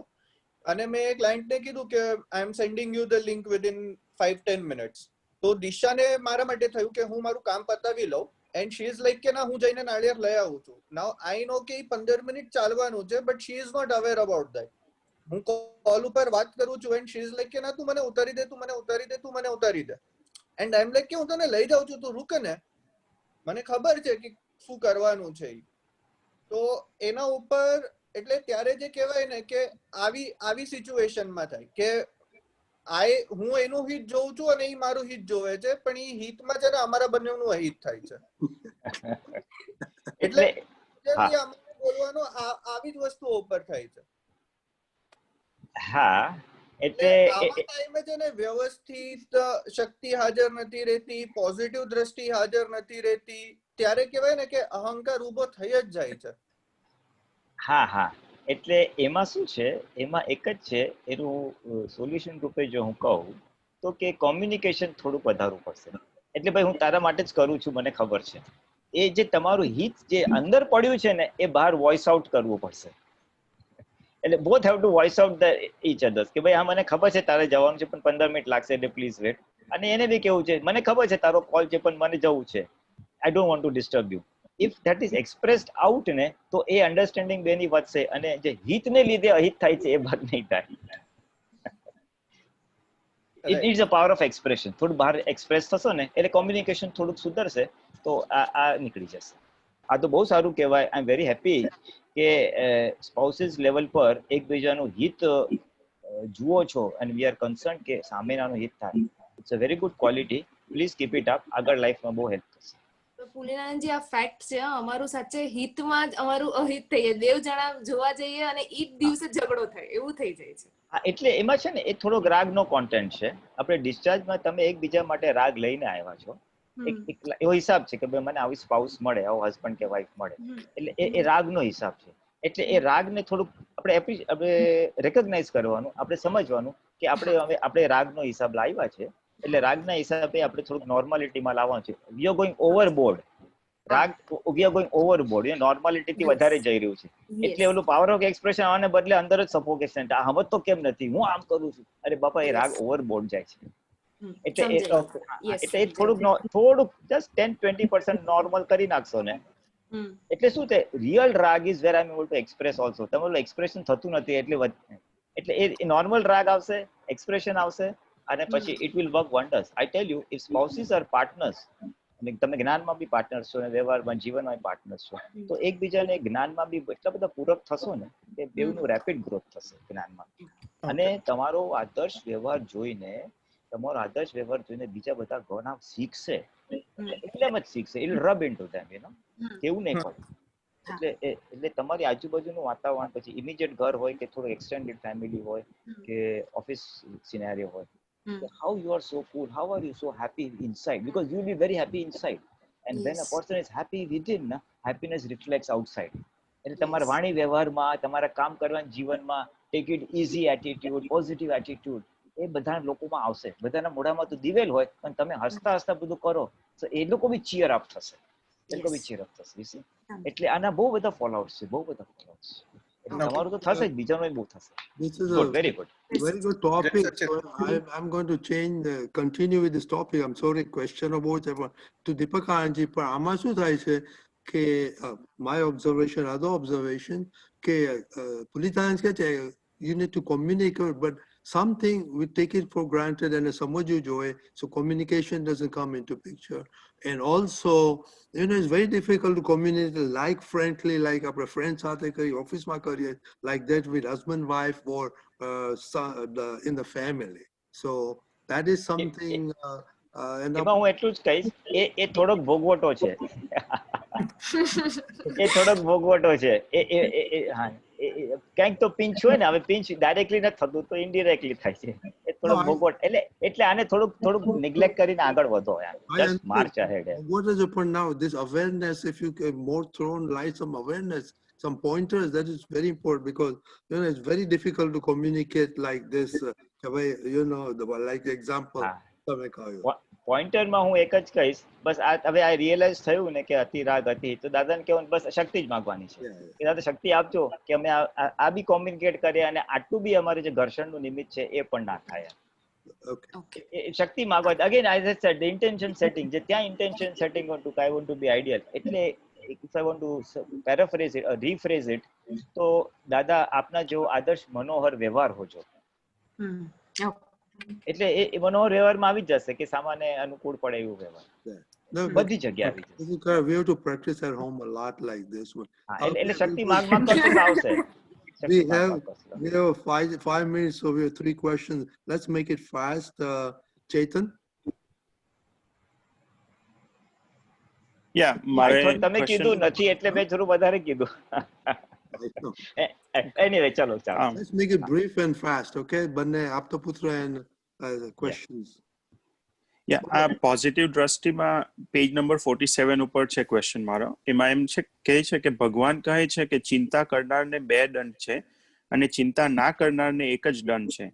અને મેં ક્લાયન્ટને કીધું કે I am sending you the link within 5-10 minutes. તો દિશાને મારા માટે થયું કે હું મારું કામ પતાવી લઉં and she is like કે ના, હું જઈને નાળિયેર લઈ આવું છું. now I know કે 15 મિનિટ ચાલવાનું છે, but she is not aware about that. હું કોલ ઉપર વાત કરું છું and she is like કે ના, તું મને ઉતારી દે, તું મને ઉતારી દે, તું મને ઉતારી દે. and I am like કે હું તને લઈ જાઉં છું, તું રૂક ને, મને ખબર છે કે શું કરવાનું છે. તો એના ઉપર એટલે ત્યારે જે કહેવાય ને કે આવી સિચ્યુએશનમાં થાય કે હું એનું હિત જોઉં છું અને એ મારું હિત જોવે છે, પણ એ હિતમાં છે ને અમારા બંનેનું અહિત થાય છે. એટલે બોલવાનું આવી જ વસ્તુઓ ઉપર થાય છે. હા, એટલે આવા ટાઈમે છે ને વ્યવસ્થિત શક્તિ હાજર નથી રહેતી, પોઝિટિવ દ્રષ્ટિ હાજર નથી રહેતી, ત્યારે કહેવાય ને કે અહંકાર ઉભો થઈ જ જાય છે. હા, એટલે એમાં શું છે, એમાં એક જ છે, એનું સોલ્યુશન રૂપે જો હું કહું તો કે કોમ્યુનિકેશન થોડુંક વધારવું પડશે. એટલે ભાઈ હું તારા માટે જ કરું છું, મને ખબર છે, એ જે તમારું હિત જે અંદર પડ્યું છે ને એ બહાર વોઇસ આઉટ કરવું પડશે. એટલે both have to voice out the each others કે ભાઈ હા મને ખબર છે તારે જવાનું છે પણ 15 મિનિટ લાગશે, એટલે પ્લીઝ વેટ. અને એને બી કેવું છે મને ખબર છે તારો કોલ છે પણ મને જવું છે, I don't want to disturb you, if that is expressed out ને તો એ અન્ડરસ્ટેન્ડિંગ બેની વધશે, અને જે હિતને લીધે અહિત થાય છે એ વાત નહીં થાય. It is a power of expression. થોડું બહાર એક્સપ્રેસ થશો ને એટલે કોમ્યુનિકેશન થોડુંક સુધરશે, તો આ નીકળી જશે. આ તો બહુ સારું કહેવાય. આઈ એમ વેરી હેપી કે સ્પાઉસીસ લેવલ પર એકબીજાનું હિત જુઓ છો અને વી આર કન્સર્ન કે સામેનાનું હિત થાય. It's a very good quality. Please keep it up. આગળ લાઈફમાં બહુ હેલ્પ થશે. તો પુલિનાનંદજી, આ ફેક્ટ છે. અમારું સાચે હિતમાં જ અમારું અહિત થઈ જાય. બેવ જણા જોવા જઈએ અને ઈ જ દિવસે ઝઘડો થાય એવું થઈ જાય છે. હા, એટલે એમાં છે ને એ થોડોક રાગનો કોન્ટેન્ટ છે. આપણે ડિસ્ચાર્જમાં તમે એકબીજા માટે રાગ લઈને આવ્યા છો. એવો હિસાબ છે કે ભાઈ મને આવી સ્પાઉસ મળે, આવો હસબન્ડ કે વાઈફ મળે, એટલે એ રાગનો હિસાબ છે. એટલે એ રાગને થોડુંક આપણે રેકગ્નાઇઝ કરવાનું, આપણે સમજવાનું કે આપણે રાગનો હિસાબ લાવ્યા છે, એટલે રાગના હિસાબે આપણે થોડુંક નોર્માલિટીમાં લાવવાનું છે. We are going overboard. રાગ વી આર ગોઈંગ ઓવરબોર્ડ, એ નોર્માલિટીથી વધારે જઈ રહ્યું છે. એટલે ઓલું પાવર ઓફ એક્સપ્રેશન આવવાને બદલે અંદર જ સફોકેશન. આ સમજ તો કેમ નથી, હું આમ કરું છું, અરે બાપા એ રાગ ઓવરબોર્ડ જાય છે. એટલે એ થોડુંક જસ્ટ 10-20% નોર્મલ કરી નાખશો ને, એટલે શું છે, રિયલ રાગ is where I am able to express also. તમારું એક્સપ્રેશન થતું નથી એટલે એ નોર્મલ રાગ આવશે, એક્સપ્રેશન આવશે, અને પછી it will work wonders. I tell you, if spouses are partners, અને તમે જ્ઞાનમાં બી પાર્ટનર્સ છો અને વ્યવહારમાં જીવનમાં પાર્ટનર્સ છો, તો એકબીજાને જ્ઞાનમાં બી એટલા બધા પૂરક થશો ને કે બેવનું રેપિડ ગ્રોથ થશે જ્ઞાનમાં. અને તમારો આદર્શ વ્યવહાર જોઈને બીજા બધા ઘણા શીખશે, એકદમ જ શીખશે. It will rub into them, you know, કેવું નહીં કહું. એટલે તમારી આજુબાજુનું વાતાવરણ, પછી ઇમિડિયેટ ઘર હોય કે થોડું એક્સટેન્ડેડ ફેમિલી હોય કે ઓફિસ સિનેરિયો હોય, how you are so cool, how are you so happy inside, because you will be very happy inside, and when a person is happy within, happiness reflects outside. એટલે તમારા વાણી વ્યવહારમાં, તમારા કામ કરવાના જીવનમાં take it easy attitude, positive attitude, એ બધા લોકોમાં આવશે. બધાના મોઢામાં તો દિવેલ હોય, પણ તમે હસતા હસતા બધું કરો તો એ લોકો બી ચીયર અપ થશે, એટલે આના બહુ બધા ફોલોઆઉટ્સ છે, બહુ બધા ફોલોઆઉટ્સ છે. તમારું તો થશે જ, બીજાનું બહુ થશે. This is good, very good. Very good topic. So I'm going to continue with this topic. I'm sorry, question about to Deepak Anandji, but આમાં શું થાય છે કે my observation, other observation, કે પુલિતાનંદ કહે છે you need to communicate, but something we take it for granted and સમજવું જોઈએ, so communication doesn't come into picture. And also, you know, it's very difficult to communicate like friendly, like our friends સાથે કરી, ઓફિસમાં કરીએ, like that with husband, wife, or in the family. So that is something. એમાં હું એટલું જ કહીશ, એ થોડોક ભોગવટો છે. એ થોડોક ભોગવટો છે. ક્યાંક તો પિંચ હોય ને, હવે પિંચ ડાયરેક્ટલી નથી થતું તો ઇનડિરેક્ટલી થાય છે. એ થોડોક ભોગવટ, એટલે આને થોડુંક નિગ્લેક્ટ કરીને આગળ વધો. Just march ahead. What is the point now? This awareness, if you can more thrown light some awareness, some pointers, that is very important, because you know it's very difficult to communicate like this. You know, like the example. પોઈન્ટરમાં હું એક જ કહીશ, બસ હવે આ realise થયું ને કે અતિ રાગ હતી, તો દાદાને કહેવું બસ શક્તિ જ માંગવાની છે કે દાદા શક્તિ આપજો કે અમે આ બી કોમ્યુનિકેટ કરીએ અને આટલું બી અમારે જે ઘર્ષણનું નિમિત્ત છે એ પણ ના થાય. શક્તિ માંગવા. Again I said the intention setting, જે ત્યાં intention setting I want to be ideal. એટલે if I want to paraphrase it or rephrase it, તો દાદા આપના જેવો આદર્શ મનોહર વ્યવહાર હોજો. એટલે એ મનોહર વ્યવહારમાં આવી જશે કે સામાન્ય અનુકૂળ પડે એવું વ્યવહાર બધી જગ્યાએ આવી જશે. We have to practice at home a lot like this. એટલે શક્તિ માંગ કરશું તો આવશે. We have 5 minutes, so we have 3 questions. Let's make it fast. Chetan? Yeah, તમે કીધું નથી એટલે મેં થોડું વધારે કીધું. Anyway, chalo. Let's make it brief and fast, okay? બંને આપતો પુત્ર and questions. Yeah, પોઝિટિવ દ્રષ્ટિમાં પેજ નંબર 47 ઉપર છે ક્વેશ્ચન મારો. એમાં એમ છે કહે છે કે ભગવાન કહે છે કે ચિંતા કરનારને 2 દંડ છે અને ચિંતા ના કરનારને એક જ દંડ છે.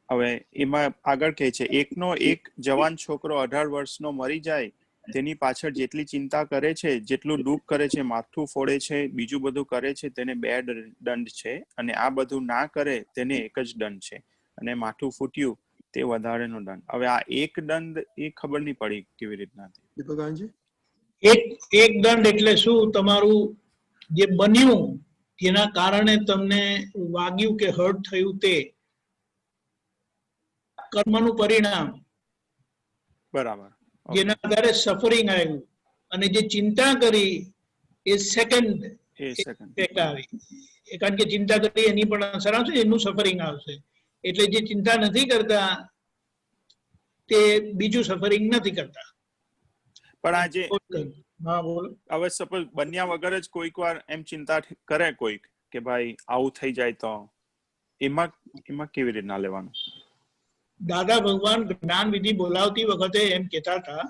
હવે એમાં આગળ કહે છે, એકનો એક જવાન છોકરો 18 વર્ષનો મરી જાય, તેની પાછળ જેટલી ચિંતા કરે છે, જેટલું દુઃખ કરે છે, માથું ફોડે છે, બીજું બધું કરે છે, તેને 2 દંડ છે, અને આ બધું ના કરે તેને એક જ દંડ છે, અને માથું ફૂટ્યું તે વધારેનો દંડ. હવે આ એક દંડ એ ખબર નહીં પડી કેવી રીતના. દીપકાનજી? એક દંડ એટલે શું? તમારું જે બન્યું જેના કારણે તમને વાગ્યું કે હર્ટ થયું તે કર્મનું પરિણામ, બરાબર. જેના આધારે સફરિંગ આવ્યું, અને જે ચિંતા કરી એ સેકન્ડ ઇફેક્ટ આવી. કારણ કે ચિંતા કરી એની પણ અસર આવશે, એનું સફરિંગ આવશે. એટલે જે ચિંતા નથી કરતા તે બીજું સફરિંગ નથી કરતા. પણ આજે હા બોલો. હવે સપોઝ બન્યા વગર જ કોઈક વાર એમ ચિંતા કરે કોઈક કે ભાઈ આવું થઈ જાય તો એમાં કેવી રીતના લેવાનું? દાદા ભગવાન જ્ઞાન વિધિ બોલાવતી વખતે એમ કહેતા હતા,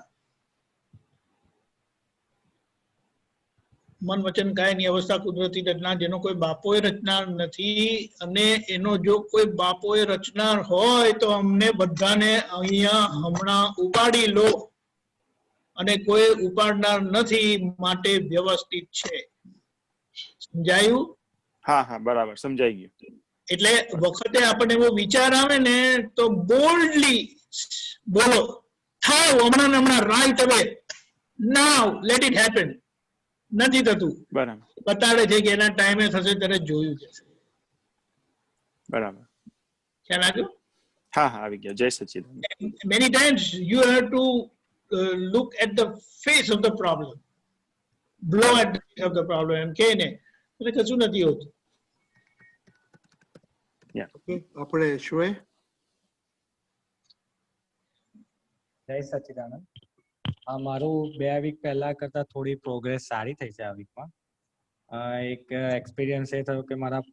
મન વચન કાયની અવસ્થા કુદરતી રચના, જેનો કોઈ બાપોએ રચનાર નથી, અને એનો જો કોઈ બાપોએ રચનાર હોય તો અમને બધાને અહીંયા હમણાં ઉપાડી લો, અને કોઈ ઉપાડનાર નથી, માટે વ્યવસ્થિત છે. સમજાયું? હા બરાબર, સમજાઈ ગયું. એટલે વખતે આપણને એવો વિચાર આવે ને તો બોલ્ડલી બોલો, થાવ હમણાં રાઈટ અવે, નાવ લેટ ઇટ હેપન. નથી થતું, બરાબર, બતાડે છે કે એના ટાઈમે થશે ત્યારે જોયું છે. બરાબર, ખ્યાલ આવ્યો? હા આવી ગયા. જય સચ્ચિદાનંદ. Many times you have to look at the face of the problem, blow at the face of the problem, એમ કે ને એટલે કશું નથી હોતું. આપણે શ્રેય. જય સચ્ચિદાનંદ. મારું 2 વીક પહેલા કરતા થોડી પ્રોગ્રેસ સારી થઈ છે આ વીકમાં. એક એક્સપિરિયન્સ એ થયો કે મારા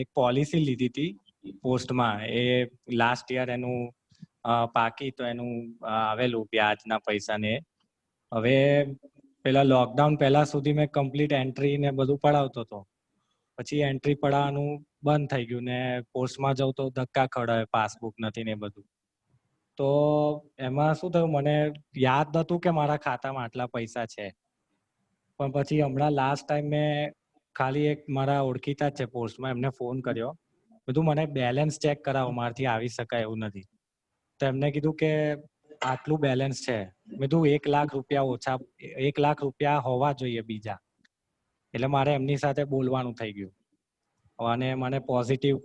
એક પોલિસી લીધી હતી પોસ્ટમાં, એ લાસ્ટ યર એનું પાકી તો એનું આવેલું વ્યાજના પૈસા ને. હવે પેલા લોકડાઉન પહેલા સુધી મેં કમ્પ્લીટ એન્ટ્રી ને બધું પડાવતો હતો, પછી એન્ટ્રી પડાવવાનું બંધ થઈ ગયું ને પોસ્ટમાં જવું તો ધક્કા ખવડાવે, પાસબુક નથી ને બધું. તો એમાં શું થયું, મને યાદ નતું કે મારા ખાતામાં આટલા પૈસા છે. પણ પછી હમણાં લાસ્ટ ટાઈમ મેં ખાલી એક મારા ઓળખીતા જ છે પોસ્ટમાં, એમને ફોન કર્યો, બધું મને બેલેન્સ ચેક કરાવો, મારથી આવી શકાય એવું નથી. તો એમને કીધું કે આટલું બેલેન્સ છે. મેં કીધું 1 લાખ રૂપિયા ઓછા, 1 લાખ રૂપિયા હોવા જોઈએ બીજા. એટલે મારે એમની સાથે બોલવાનું થઈ ગયું, અને મને પોઝિટિવ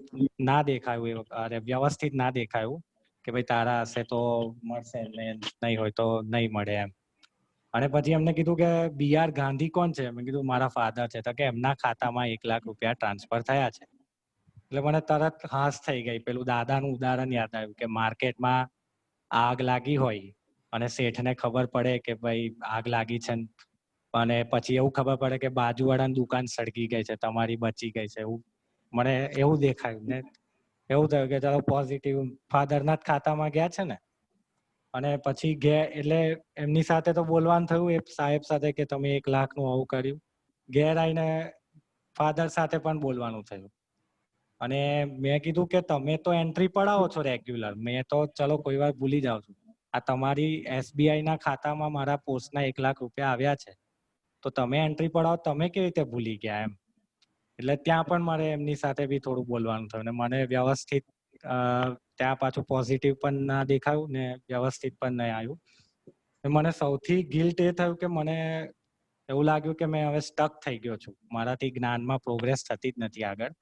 ના દેખાયું, અરે વ્યવસ્થિત ના દેખાયું કે ભાઈ તારા હશે તો મળશે ને નહીં હોય તો નહીં મળે એમ. અને પછી એમને કીધું કે BR ગાંધી કોણ છે? મેં કીધું મારા ફાધર છે. તો કે એમના ખાતામાં 1 લાખ રૂપિયા ટ્રાન્સફર થયા છે. એટલે મને તરત હાસ થઈ ગઈ, પેલું દાદાનું ઉદાહરણ યાદ આવ્યું કે માર્કેટમાં આગ લાગી હોય અને શેઠને ખબર પડે કે ભાઈ આગ લાગી છે, અને પછી એવું ખબર પડે કે બાજુવાળાની દુકાન સળગી ગઈ છે, તમારી બચી ગઈ છે. એવું મને એવું દેખાયું ને એવું થયું કે ચાલો પોઝિટિવ ફાધરના જ ખાતામાં ગયા છે ને. અને પછી એટલે એમની સાથે તો બોલવાનું થયું એ સાહેબ સાથે કે તમે 1 લાખનું આવું કર્યું. ઘેર આવીને ફાધર સાથે પણ બોલવાનું થયું. અને મેં કીધું કે તમે તો એન્ટ્રી પડાવો છો રેગ્યુલર, મેં તો ચલો કોઈ વાર ભૂલી જાઉં છું. આ તમારી SBI ના ખાતામાં મારા પોસ્ટના 1 લાખ રૂપિયા આવ્યા છે, તો તમે એન્ટ્રી પડાવો, તમે કેવી રીતે ભૂલી ગયા એમ. એટલે ત્યાં પણ મારે એમની સાથે બી થોડું બોલવાનું થયું, ને મને વ્યવસ્થિત ત્યાં પાછું પોઝિટિવ પણ ના દેખાયું ને વ્યવસ્થિત પણ નહીં આવ્યું. મને સૌથી ગિલ્ટ એ થયું કે મને એવું લાગ્યું કે મેં હવે સ્ટક થઈ ગયો છું, મારાથી જ્ઞાનમાં પ્રોગ્રેસ થતી જ નથી આગળ.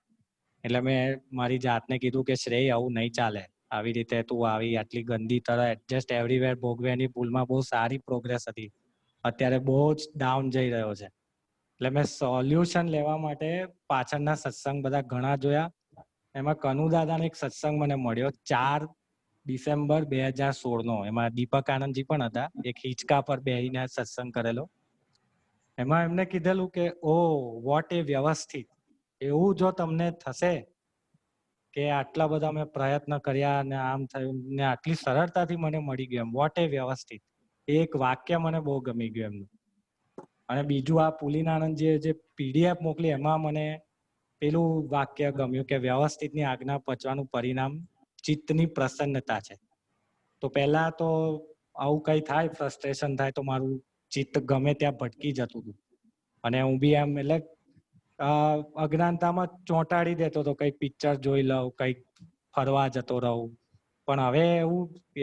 એટલે મેં મારી જાતને કીધું કે શ્રેય આવું નહીં ચાલે, આવી રીતે તું આવી આટલી ગંદી તરહ એડજસ્ટ એવરીવેર ભોગવ્યાની ભૂલમાં બહુ સારી પ્રોગ્રેસ હતી, અત્યારે બહુ જ ડાઉન જઈ રહ્યો છે. એટલે મેં સોલ્યુશન લેવા માટે પાછળના સત્સંગ બધા ઘણા જોયા. એમાં કનુ દાદાનો એક સત્સંગ મને મળ્યો 4 ડિસેમ્બર 2016 નો. એમાં દીપક આનંદજી પણ હતા, એક હિંચકા પર બેહીને સત્સંગ કરેલો. એમાં એમને કીધેલું કે ઓ વોટ એ વ્યવસ્થિત, એવું જો તમને થશે કે આટલા બધા મેં પ્રયત્ન કર્યા ને આમ થયું ને આટલી સરળતાથી મને મળી ગયું એમ, વોટ એ વ્યવસ્થિત. એક વાક્ય મને બહુ ગમી ગયું એમનું. અને બીજું આ પુલિનાનંદજીએ જે PDF મોકલી એમાં મને પેલું વાક્ય ગમ્યું કે વ્યવસ્થિતની આજ્ઞા પચવાનું પરિણામ ચિત્તની પ્રસન્નતા છે. તો પહેલા તો આવું કઈ થાય, ફ્રસ્ટ્રેશન થાય તો મારું ચિત્ત ગમે ત્યાં ભટકી જતું હતું, અને હું બી એમ એટલે અજ્ઞાનતામાં ચોંટાડી દેતો હતો, કઈ પિક્ચર જોઈ લઉં, કઈ ફરવા જતો રહું. પણ હવે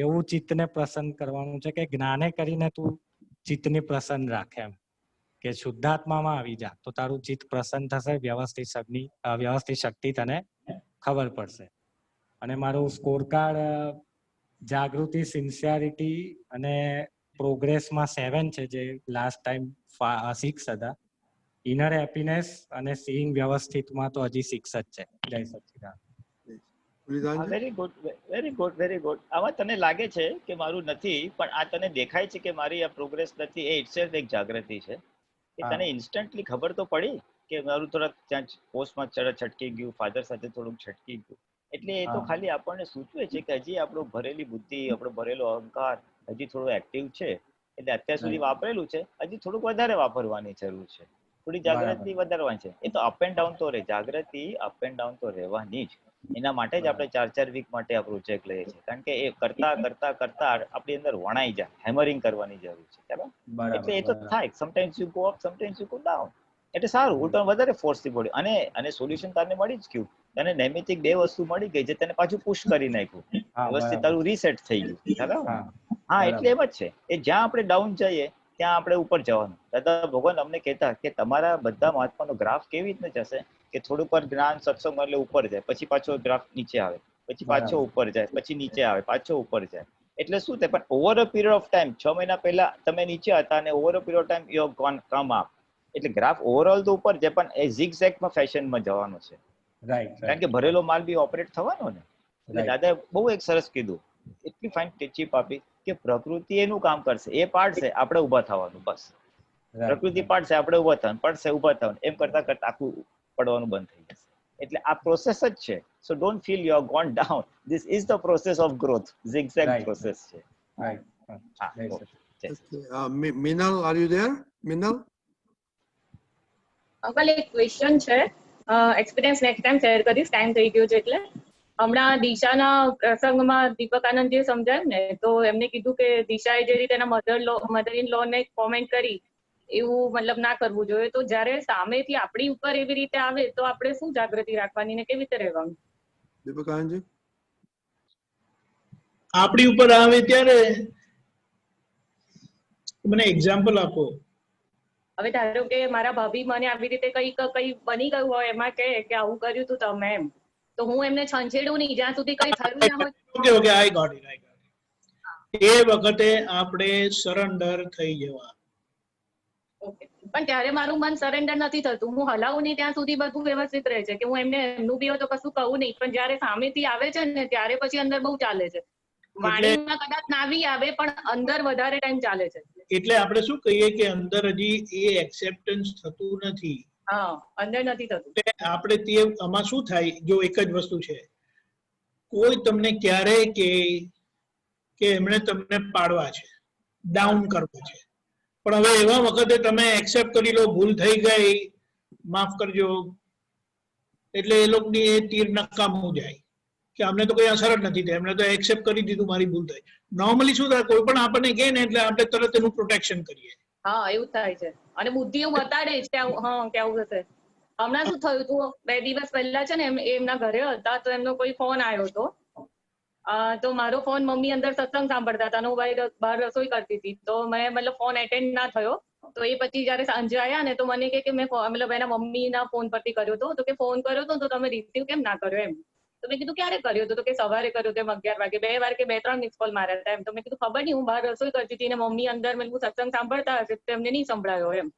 એવું ચિત્તને પ્રસન્ન કરવાનું છે કે જ્ઞાને કરીને તું ચિત્તને પ્રસન્ન રાખે એમ કે શુદ્ધાત્મામાં આવી જા તો તારું ચિત્ત પ્રસન્ન થશે, વ્યવસ્થિત શક્તિ તને ખબર પડશે. અને મારું સ્કોર કાર્ડ જાગૃતિ, સિન્સિયરિટી અને પ્રોગ્રેસમાં 7 છે, જે લાસ્ટ ટાઈમ 6 હતા. ઇનર હેપીનેસ અને સીઈંગ વ્યવસ્થિતમાં તો હજી 6 જ છે. જય સચ્ચિદાનંદ. Very good, very good, very good. આમાં તને લાગે છે કે મારું નથી, પણ આ તને દેખાય છે કે મારી આ પ્રોગ્રેસ નથી, એ ઇટસેલ્ફ એક જાગૃતિ છે. કે તને ઇન્સ્ટન્ટલી ખબર તો પડી કે મારું થોડાક ત્યાં પોસ્ટમાં છટકી ગયું, ફાધર સાથે થોડુંક છટકી ગયું. એટલે એ તો ખાલી આપણને સૂચવે છે કે હજી આપણું ભરેલી બુદ્ધિ, આપણો ભરેલો અહંકાર હજી થોડો એક્ટિવ છે. એટલે અત્યાર સુધી વાપરેલું છે, હજી થોડુંક વધારે વાપરવાની જરૂર છે, થોડી જાગૃતિ વધારવાની છે. એ તો અપ એન્ડ ડાઉન તો રહે, જાગૃતિ અપ એન્ડ ડાઉન તો રહેવાની જ. એના માટે જ આપણે 4 વીક માટે આ પ્રોજેક્ટ લઈએ છીએ, કારણ કે એ કરતા કરતા કરતા આપણી અંદર વણાઈ જાય, હેમરિંગ કરવાની જરૂર છે. બરાબર? એટલે એ તો થાય, sometimes you go up, sometimes you go down. એટલે સારું, ઉલટું વધારે ફોર્સથી પડ્યું. અને સોલ્યુશન તારને મળી જ ગયું. તને નૈમિતિક 2 વસ્તુ મળી ગઈ જે તને પાછું પુશ કરી નાખ્યું, વ્યવસ્થિત તારું રીસેટ થઈ ગયું. બરાબર? હા, એટલે એમ જ છે. એ જ્યાં આપણે ડાઉન જઈએ ત્યાં આપણે ઉપર જવાનું. દાદા ભગવાન અમને કહેતા કે તમારા બધા મહાત્માનો ગ્રાફ કેવી રીતે જશે કે થોડુંક વાર જ્ઞાન સત્સંગ એટલે ઉપર જાય, પછી પાછો ગ્રાફ નીચે આવે, પછી પાછો ઉપર જાય, પછી નીચે આવે, પાછો ઉપર જાય. એટલે શું થાય, પણ over a period of time 6 મહિના પહેલા તમે નીચે હતા અને over a period of time you have gone come up. એટલે ગ્રાફ ઓવરઓલ તો ઉપર જાય, પણ એ ઝિગઝેગમાં ફેશનમાં જવાનું છે. કારણ કે ભરેલો માલ બી ઓપરેટ થવાનો ને. એટલે દાદાએ બહુ એક સરસ કીધું, એટલી ફાઇન ટીચિપ આપી કે પ્રકૃતિ એનું કામ કરશે, એ પાડશે, આપણે ઉભા થવાનું. બસ પ્રકૃતિ પાડશે, આપણે ઉભા થવાનું, પડશે, ઉભા થવાનું. એમ કરતા કરતા આખું પડવાનું બંધ થઈ જશે. એટલે આ પ્રોસેસ જ છે. So don't feel you are gone down. This is the process of growth. Zigzag process છે. Minal, are you there? Minal? Uncle, એક ક્વેશ્ચન છે. એક્સપિરિયન્સ નેક્સ્ટ ટાઈમ શેર કરીશ, ટાઈમ થઈ ગયો છે એટલે. હમણાં દિશાના પ્રસંગમાં દીપક આનંદજીએ સમજાયું ને, તો એમને કીધું કે દિશાએ જે રીતે એના મધર ઇન લો ને કોમેન્ટ કરી એવું મતલબ ના કરવું જોઈએ. તો જ્યારે સામેથી આપણી ઉપર એવી રીતે આવે તો આપણે શું જાગૃતિ રાખવાની ને કેવી રીતે રહેવાનું? દીપક આનંદજી, આપણી ઉપર આવે ત્યારે મને એક્ઝામ્પલ આપો. હવે ધારો કે મારા ભાભી મને આવી રીતે કઈ બની ગયું હોય, એમાં કે આવું કર્યું તું તમે એમ, તો હું એમને છંછેડું નહીં જ્યાં સુધી કઈ થયું ના હોય. Okay, I got it. એ વખતે આપણે સરેન્ડર થઈ જવા. પણ ત્યારે મારું મન સરેન્ડર નથી થતું. હું હલાવું નહીં ત્યાં સુધી બધું વ્યવસ્થિત રહે છે કે હું એમને એમનું બી હોય તો કશું કહું નહીં, પણ જયારે સામેથી આવે છે ને ત્યારે પછી અંદર બહુ ચાલે છે. વાણીમાં કદાચ નાવી આવે પણ અંદર વધારે ટાઈમ ચાલે છે. એટલે આપણે શું કહીએ કે અંદર હજી એ એક્સેપ્ટન્સ થતું નથી. હા, અંદર નથી થતું. આપણે તે આમાં શું થાય, જો એક જ વસ્તુ છે, કોઈ તમને ક્યારે કે એમણે તમને પાડવા છે, ડાઉન કરવા છે, પણ હવે એવા વખતે તમે એક્સેપ્ટ કરી લો, ભૂલ થઈ ગઈ, માફ કરજો, એટલે એ લોકોની એ તીર નકામું જાય કે અમને તો કઈ અસર જ નથી થઈ, એમણે તો એક્સેપ્ટ કરી દીધું મારી ભૂલ થઈ. નોર્મલી શું થાય, કોઈ પણ આપણને કહે ને એટલે આપણે તરત એનું પ્રોટેક્શન કરીએ. હા, એવું થાય છે. અને બુદ્ધિ એવું બતાડે છે કે આવું થશે. હમણાં શું થયું હતું, 2 દિવસ પહેલા છે ને એમના ઘરે હતા, તો એમનો કોઈ ફોન આવ્યો હતો. તો મારો ફોન મમ્મી અંદર સત્સંગ સાંભળતા હતા અને હું બહાર રસોઈ કરતી હતી, તો મેં મતલબ ફોન એટેન્ડ ના થયો. તો એ પછી જયારે સાંજે આવ્યા ને તો મને કે મેં મતલબ એના મમ્મીના ફોન પરથી કર્યો હતો, તો કે ફોન કર્યો હતો તો તમે રિસીવ કેમ ના કર્યો એમ. તો મેં કીધું ક્યારે કર્યો હતો, તો કે સવારે કર્યો હતો 11 વાગે, 2 વાર કે 2-3 મિસ કોલ માર્યા હતા એમ. તો મેં કીધું ખબર નહીં, હું બહાર રસોઈ કરતી હતી ને મમ્મી અંદર મેં સત્સંગ સાંભળતા હશે તો એમને નહીં સંભળાયો એમ.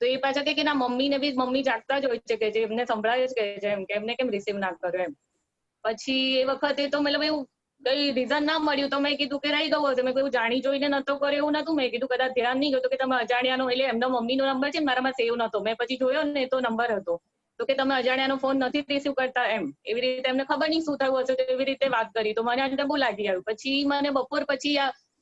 તો એ પાછા કે ના, મમ્મીને બી મમ્મી જાગતા જ હોય છે કે જે એમને સંભળાય જ કે છે એમ, કે એમને કેમ રિસીવ ના કર્યો એમ. પછી એ વખતે તો મતલબ એવું કઈ રીઝન ના મળ્યું તો મેં કીધું કે રહી ગયું હશે. મેં કોઈ જાણી જોઈને નતો કર્યો એવું નતું. મેં કીધું કદાચ ધ્યાન નહીં ગયું તો કે તમે અજાણ્યાનો, એટલે એમનો મમ્મીનો નંબર છે ને મારામાં સેવ નતો, મેં પછી જોયો ને તો નંબર હતો, તો કે તમે અજાણ્યાનો ફોન નથી રિસીવ કરતા એમ. એવી રીતે એમને ખબર નહીં શું થયું હશે તો એવી રીતે વાત કરી, તો મને અંદર બહુ લાગી આવ્યું. પછી મને બપોર પછી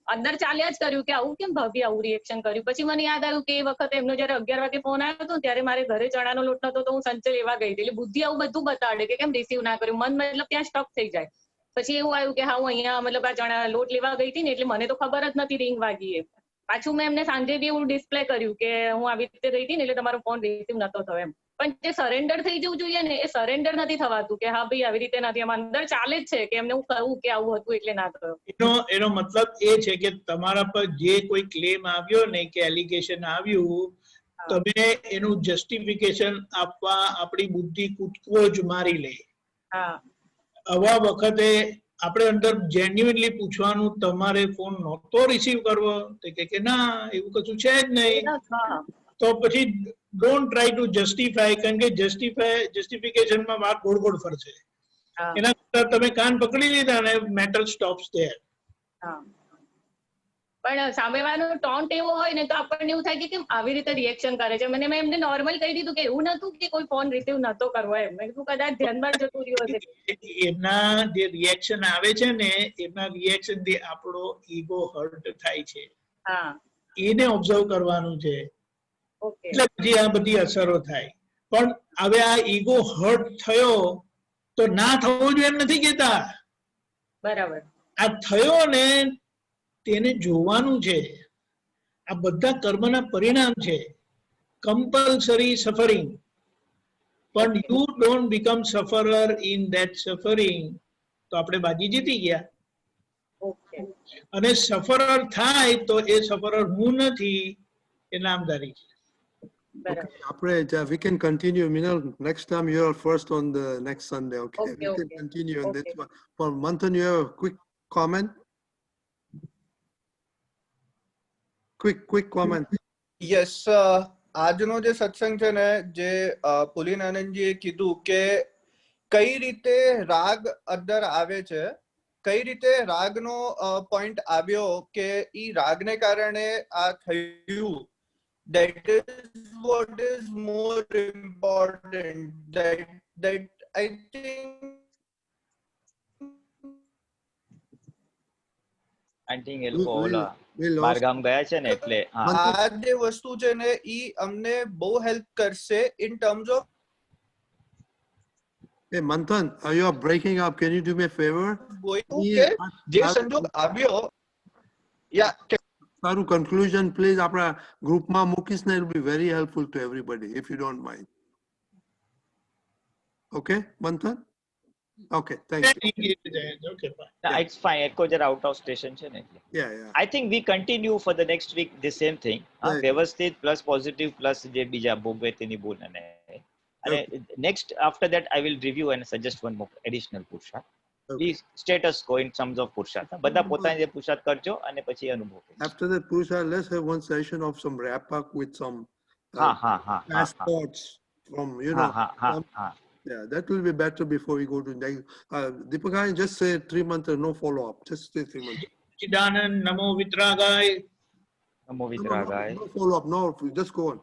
અંદર ચાલ્યા જ કર્યું કે આવું કેમ ભાભી આવું રિએક્શન કર્યું. પછી મને યાદ આવ્યું કે એ વખતે એમનો જયારે 11 વાગે ફોન આવ્યો હતો ત્યારે મારે ઘરે ચણાનો લોટ નતો, તો હું સંચલ એવા ગઈ હતી. એટલે બુદ્ધિ આવું બધું બતાડે કે કેમ રિસીવ ના કર્યું. મન મતલબ ત્યાં સ્ટક થઈ જાય. પછી એવું આવ્યું કે હા, હું અહીંયા મતલબ આ ચણા લોટ લેવા ગઈ હતી ને એટલે મને તો ખબર જ નથી રિંગ વાગી એ. પાછું મેં એમને સાંજે બી એવું ડિસ્પ્લે કર્યું કે હું આવી રીતે ગઈ હતી ને એટલે તમારો ફોન રિસીવ નતો થયો એમ. પણ જે સરેન્ડર થઈ જવું જોઈએ ને એ સરેન્ડર નથી થવાતું કે હા ભાઈ આવી રીતે નથી, આમ અંદર ચાલે જ છે કે એમને હું કહું કે આવું હતું એટલે ના થયો. એનો મતલબ એ છે કે તમારા પર જે કોઈ ક્લેમ આવ્યો ને કે એલિગેશન આવ્યું, તમે એનું જસ્ટિફિકેશન આપવા આપણી બુદ્ધિ કૂદકો જ મારી લે. આવા વખતે આપણે અંદર જેન્યુઇનલી પૂછવાનું, તમારે ફોન નહોતો રિસીવ કરવો? તો કે ના એવું કશું છે જ નહીં. તો પછી ડોન્ટ ટ્રાય ટુ જસ્ટિફાય, કારણ કે જસ્ટિફિકેશનમાં વાત ગોળ ગોળ ફરશે. એના કરતા તમે કાન પકડી લીધા ને મેટર સ્ટોપ્સ ધેર. પણ સામેવાળાનો ટોન્ટ એવો હોય ને તો આપણને એવું થાય કે કેમ આવી રીતે રિએક્શન કરે છે. મેં એમને નોર્મલ કહી દીધું કે એવું નતું કે કોઈ ફોન રિસીવ નતો કરવો એમ. મેં કીધું કદાચ ધ્યાનમાં જતું રહ્યું હશે. એમના જે રિએક્શન આવે છે ને, એમના રિએક્શન થી આપણો ઈગો હર્ટ થાય છે. એને ઓબ્ઝર્વ કરવાનું છે. એટલે પછી આ બધી અસરો થાય. પણ હવે આ ઈગો હર્ટ થયો તો ના થવો જોઈએ એમ નથી કેતા. બરાબર. આ થયો ને તેને જોવાનું છે. આ બધા કર્મના પરિણામ છે. કમ્પલસરી સફરિંગ, પણ you don't become sufferer in that suffering, તો આપણે બાજી જીતી ગયા. અને સફરર થાય તો એ સફરર હું નથી, એ નામદારી છે. Okay, we can continue. Minal, next time you are first on the next Sunday. Okay, we can continue on this one. For Manthan, you have a quick comment? Quick comment. Yes, આજનો જે સત્સંગ છે ને, જે પુલિન આનંદજીએ કીધું કે કઈ રીતે રાગ અંદર આવે છે, કઈ રીતે રાગનો પોઈન્ટ આવ્યો કે ઈ રાગને કારણે આ થયું. That is what is more important. That I think એ લોકો ઓલા બારગામ ગયા છે ને એટલે આ જે વસ્તુ છે ને ઈ અમને બહુ હેલ્પ કરશે in terms of. Hey Manthan, you are breaking up. Can you do me a favor? જે સંજોગ આવ્યો, yeah. Saru conclusion, please. Apna group ma mukis na, it will be very helpful to everybody if you don't mind. Okay, Manthan? Okay, thank you. Okay, fine. It's fine. Ekko jara out of station છે ને. Yeah. I think we continue for the next week the same thing. વ્યવસ્થિત plus positive plus જે બીજા ભોગવે તેની બોલ અને next after that I will review and suggest one more additional પુરુષાર્થ. Please status quo in terms of પુરુષાર્થ. બધા પોતાની જે પુરુષાર્થ કરજો અને પછી અનુભવ. After that પુરુષાર્થ, let's have one session of some wrap up with some passports from, you know. Yeah, that will be better before we go to next. Deepika, just say 3 months, no follow up. Just say 3 months. Chidanand, Namo Vitragaya. Namo Vitragaya. No follow up. No, just go on.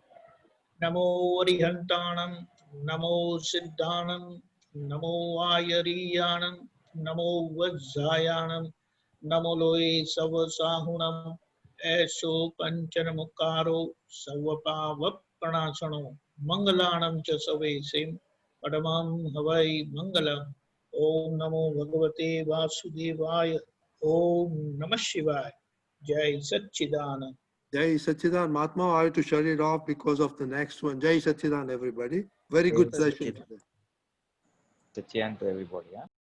Namo Arihantanam, Namo Siddhanam, Namo Ayariyanam, Namo Vajjayanam, Namo Loe Savasahunam, Eso Panchanamukaro, Savapavapranasano, Mangalanam Chasavesim, Padamam Havai Mangalam, Om Namo Bhagavate Vasudevaya, Om Namah Shivaya, Jai Satchidanand. Jai Satchidanand. Mahatma, I have to shut it off because of the next one. Jai Satchidanand, everybody. Very good session today. Satchidanand to everybody.